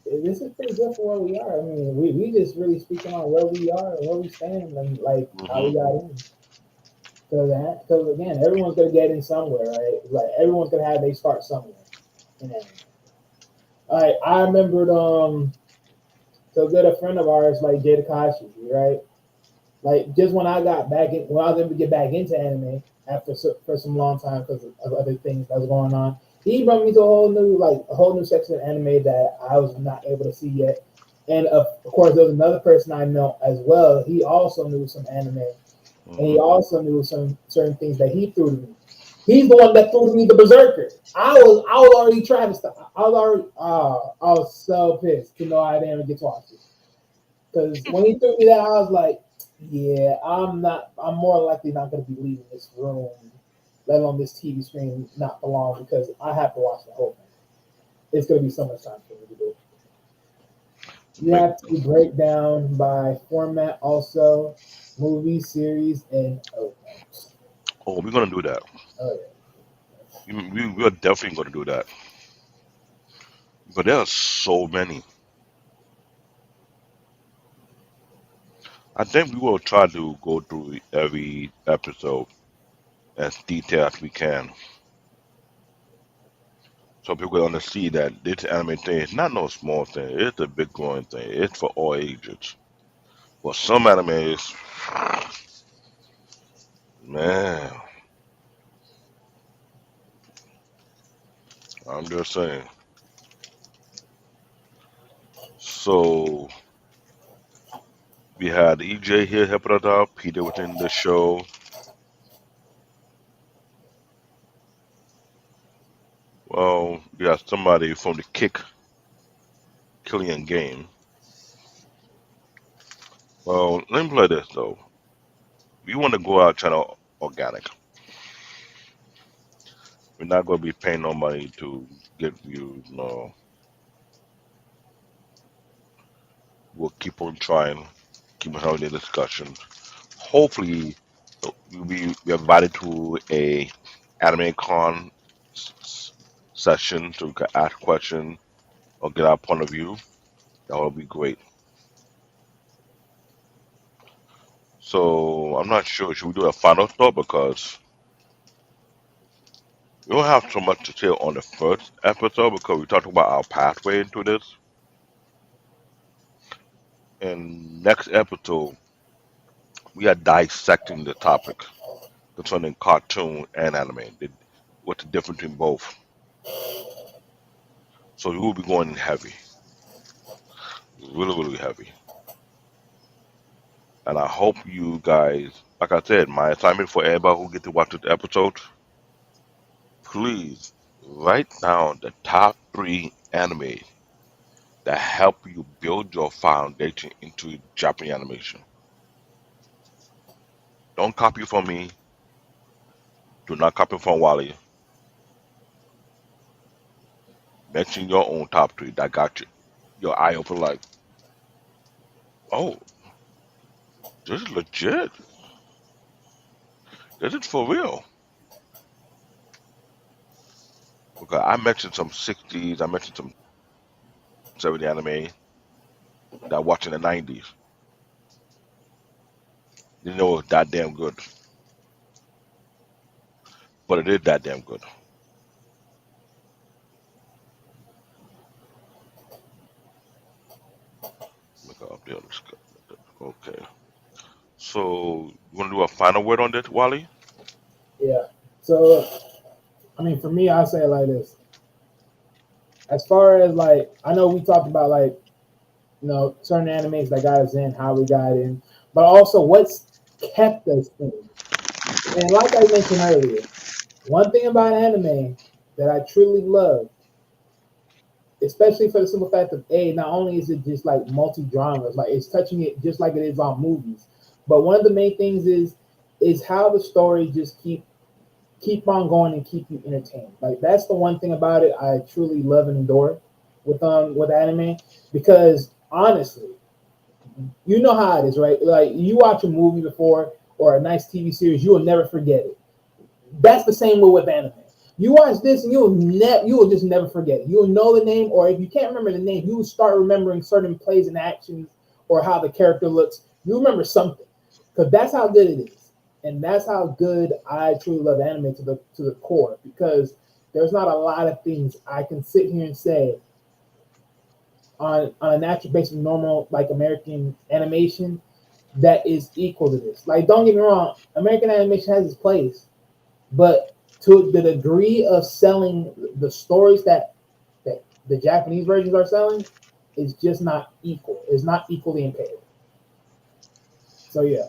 this is pretty good for where we are. I mean, we just really speaking on where we are and where we stand and like how Hmm. we got in. Because again, everyone's gonna get in somewhere, right? Like everyone's gonna have they start somewhere in anime. I remembered so good a friend of ours like Jay Takashi, right? Like just when I got back in, when I was able to get back into anime after for some long time because of other things that was going on, he brought me to a whole new section of anime that I was not able to see yet. And of course, there was another person I know as well. He also knew some anime, and he Hmm. also knew some certain things that he threw to me. He's the one that threw to me the Berserker. I was already trying to stop. I was already I was so pissed to know I didn't even get to watch it. Because when he threw me that, I was like, yeah, I'm not. I'm more likely not going to be leaving this room, let alone this TV screen, not for long because I have to watch the whole thing. It's going to be so much time for me to do it. You Make have to break down by format, also movie, series, and oh, we're gonna do that. oh We're definitely gonna do that. But there are so many. I think we will try to go through every episode as detailed as we can, so people can understand that this anime thing is not no small thing. It's a big growing thing. It's for all ages. But some animes, man, I'm just saying. So we had EJ here helping us out. Peter within the show. Well, we got somebody from the Kick Killian game. Well, let me play this though. We want to go out channel organic. We're not going to be paying no money to get views. No, we'll keep on trying, keep on having the discussions. Hopefully, we'll be invited to a anime con session so we can ask questions or get our point of view. That would be great. So I'm not sure. Should we do a final thought because we don't have so much to say on the first episode because we talked about our pathway into this. And next episode, we are dissecting the topic concerning cartoon and anime. What's the difference between both? So we will be going in heavy, really, really heavy. And I hope you guys, like I said, my assignment for everybody who get to watch this episode, please write down the top three anime that help you build your foundation into Japanese animation. Don't copy from me. Do not copy from Wally. Mention your own top three that got your eye open like, oh, this is legit. This is for real. Because I mentioned some 60s, I mentioned some 70 anime that I watched in the 90s. Didn't know it was that damn good. But it is that damn good. Make an update on this. Okay. So, you want to do a final word on this, Wally? yeah. So I mean, for me, I say it like this. As far as like, I know we talked about like certain animes that got us in, how we got in, but also what's kept us in. And like I mentioned earlier, one thing about anime that I truly love, especially for the simple fact of not only is it just like multi genres, like it's touching it just like it is on movies, but one of the main things is how the story just keep on going and keep you entertained. Like that's the one thing about it I truly love and adore. with anime because honestly, you know how it is, right? Like you watch a movie before or a nice TV series, you will never forget it. That's the same way with anime. You watch this and you will just never forget it. You'll know the name, or if you can't remember the name, you will start remembering certain plays and actions or how the character looks. You remember something because that's how good it is, and that's how good I truly love anime to the core. Because there's not a lot of things I can sit here and say on a natural basis, normal like American animation that is equal to this. Like, don't get me wrong, American animation has its place, but to the degree of selling the stories that the Japanese versions are selling, it's just not equal. It's not equally impaired. So yeah.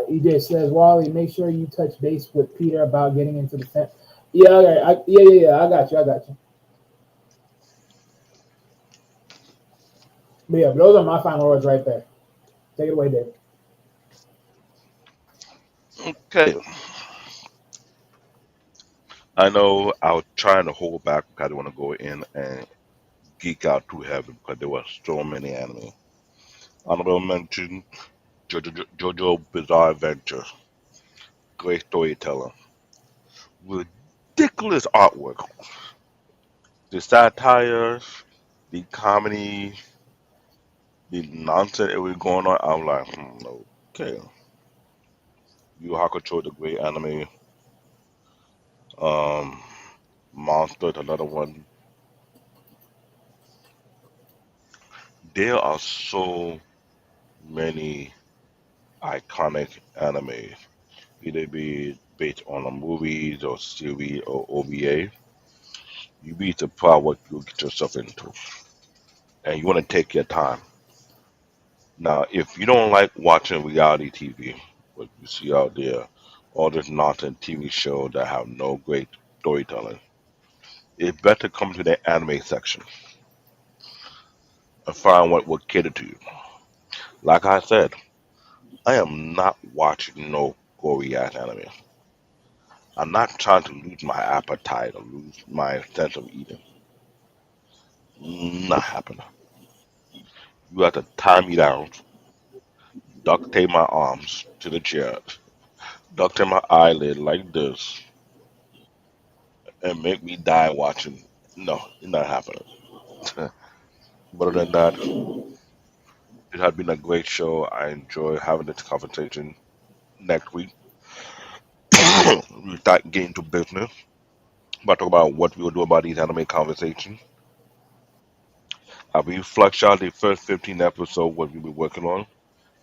EJ says, Wally, make sure you touch base with Peter about getting into the fence. Yeah, okay. Yeah. I got you. I got you. But yeah, those are my final words right there. Take it away, Dave. Okay, I know I was trying to hold back because I didn't want to go in and geek out too heavy because there were so many anime. Honorable mention: JoJo Bizarre Adventure, great storyteller, ridiculous artwork, the satire, the comedy, the nonsense that was going on. I'm like, okay. Yu Hakusho, the great anime. Um, Monster, another one. There are so many iconic anime, either be based on a movies or series or OVA. You'd be surprised what you get yourself into, and you want to take your time. Now, if you don't like watching reality TV, what you see out there, all this nonsense TV show that have no great storytelling, it's better come to the anime section and find what will cater to you. Like I said, I am not watching no gory ass anime. I'm not trying to lose my appetite or lose my sense of eating. Not happening. You have to tie me down, duct tape my arms to the chair, duct tape my eyelid like this, and make me die watching. No, it's not happening. But other than that, it has been a great show. I enjoy having this conversation. Next week, we start getting to business. But talk about what we'll do about these anime conversations. We flush out the first 15 episodes, what we'll be working on.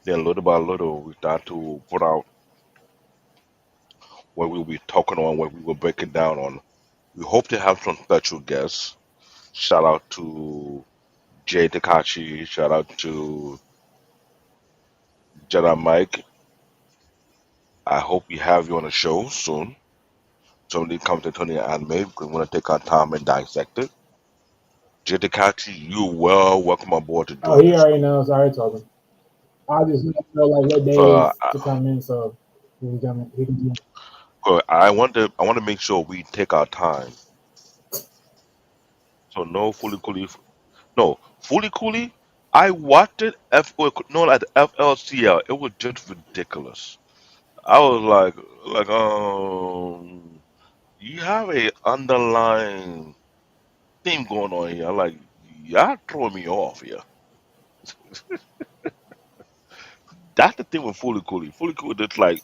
Then little by little, we start to put out what we'll be talking on, what we will break it down on. We hope to have some special guests. Shout out to Jay Takachi. Shout out to Jedi Mike. I hope we have you on the show soon. Somebody come to Tony Anime because we want to take our time and dissect it. Jay Takachi, you well welcome aboard to Oh, join he the already show. knows. I already told him. I just know like what So days to come in, so he can come in. He can do. I want to make sure we take our time. So no fully coolly, no fully coolly. I watched it. No, at FLCL. It was just ridiculous. I was like, you have a underlying theme going on here. Like, y'all throwing me off here. That's the thing with Fully Cooley. Fully Cooley, just like,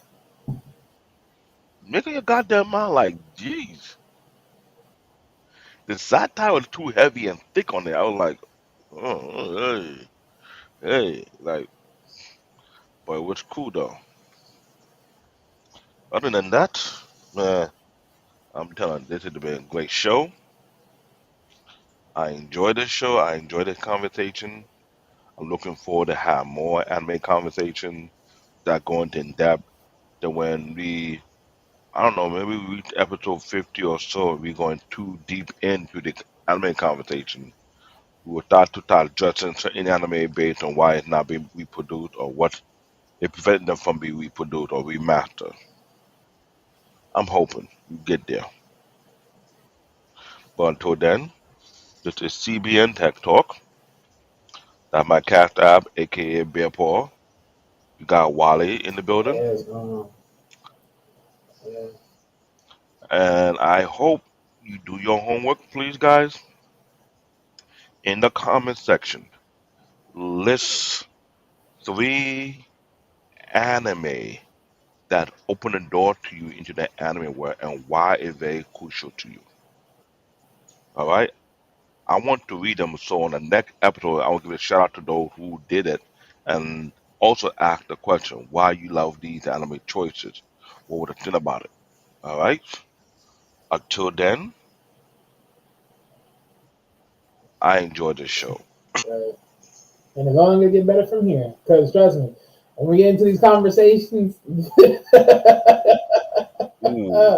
make up your goddamn mind. Like, jeez, the satire was too heavy and thick on it. I was like, oh, hey, like, but it was cool though. Other than that, man, I'm telling you, this has been a great show. I enjoyed this show. I enjoyed this conversation. I'm looking forward to have more anime conversation that go into in depth. That when we, I don't know, maybe we reach episode 50 or so, we're going too deep into the anime conversation. We will start addressing certain anime based on why it's not being reproduced or what it prevents them from being reproduced or remastered. I'm hoping we get there. But until then, this is CBN Tech Talk. That's my cast app, aka Bear Paw. You got Wally in the building, Yes, yeah. and I hope you do your homework, please, guys. In the comment section, list three anime that open the door to you into the anime world and why it's very crucial to you. All right, I want to read them. So on the next episode, I will give a shout out to those who did it, and also ask the question why you love these anime choices. What would you think about it? All right. Until then, I enjoyed this show. Right. And it's only gonna get better from here. Because trust me, when we get into these conversations, Ooh,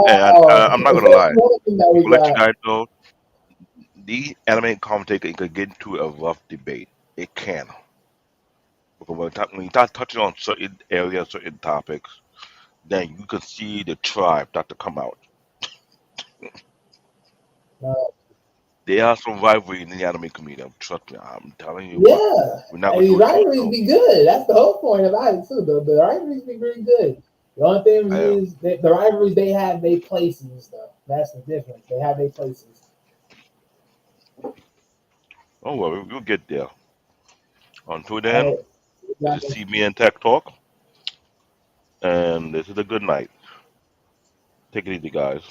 and wow, I'm not gonna especially lie. one thing that I'm we gonna let you got. guys know the anime commentator it could get into a rough debate. It can because when you start touching on certain areas, certain topics, then you can see the tribe start to come out. Uh, There are some rivalry in the anime community. Trust me, I'm telling you. But yeah, we're not and gonna these do it here. rivalries So be good. That's the whole point about it too. The rivalries be really good. The only thing I am. is that the rivalries they have they places though. That's the difference. They have their places. Don't worry, we'll get there. Until All then, right. this is CBN Tech Talk, and this is a good night. Take it easy, guys.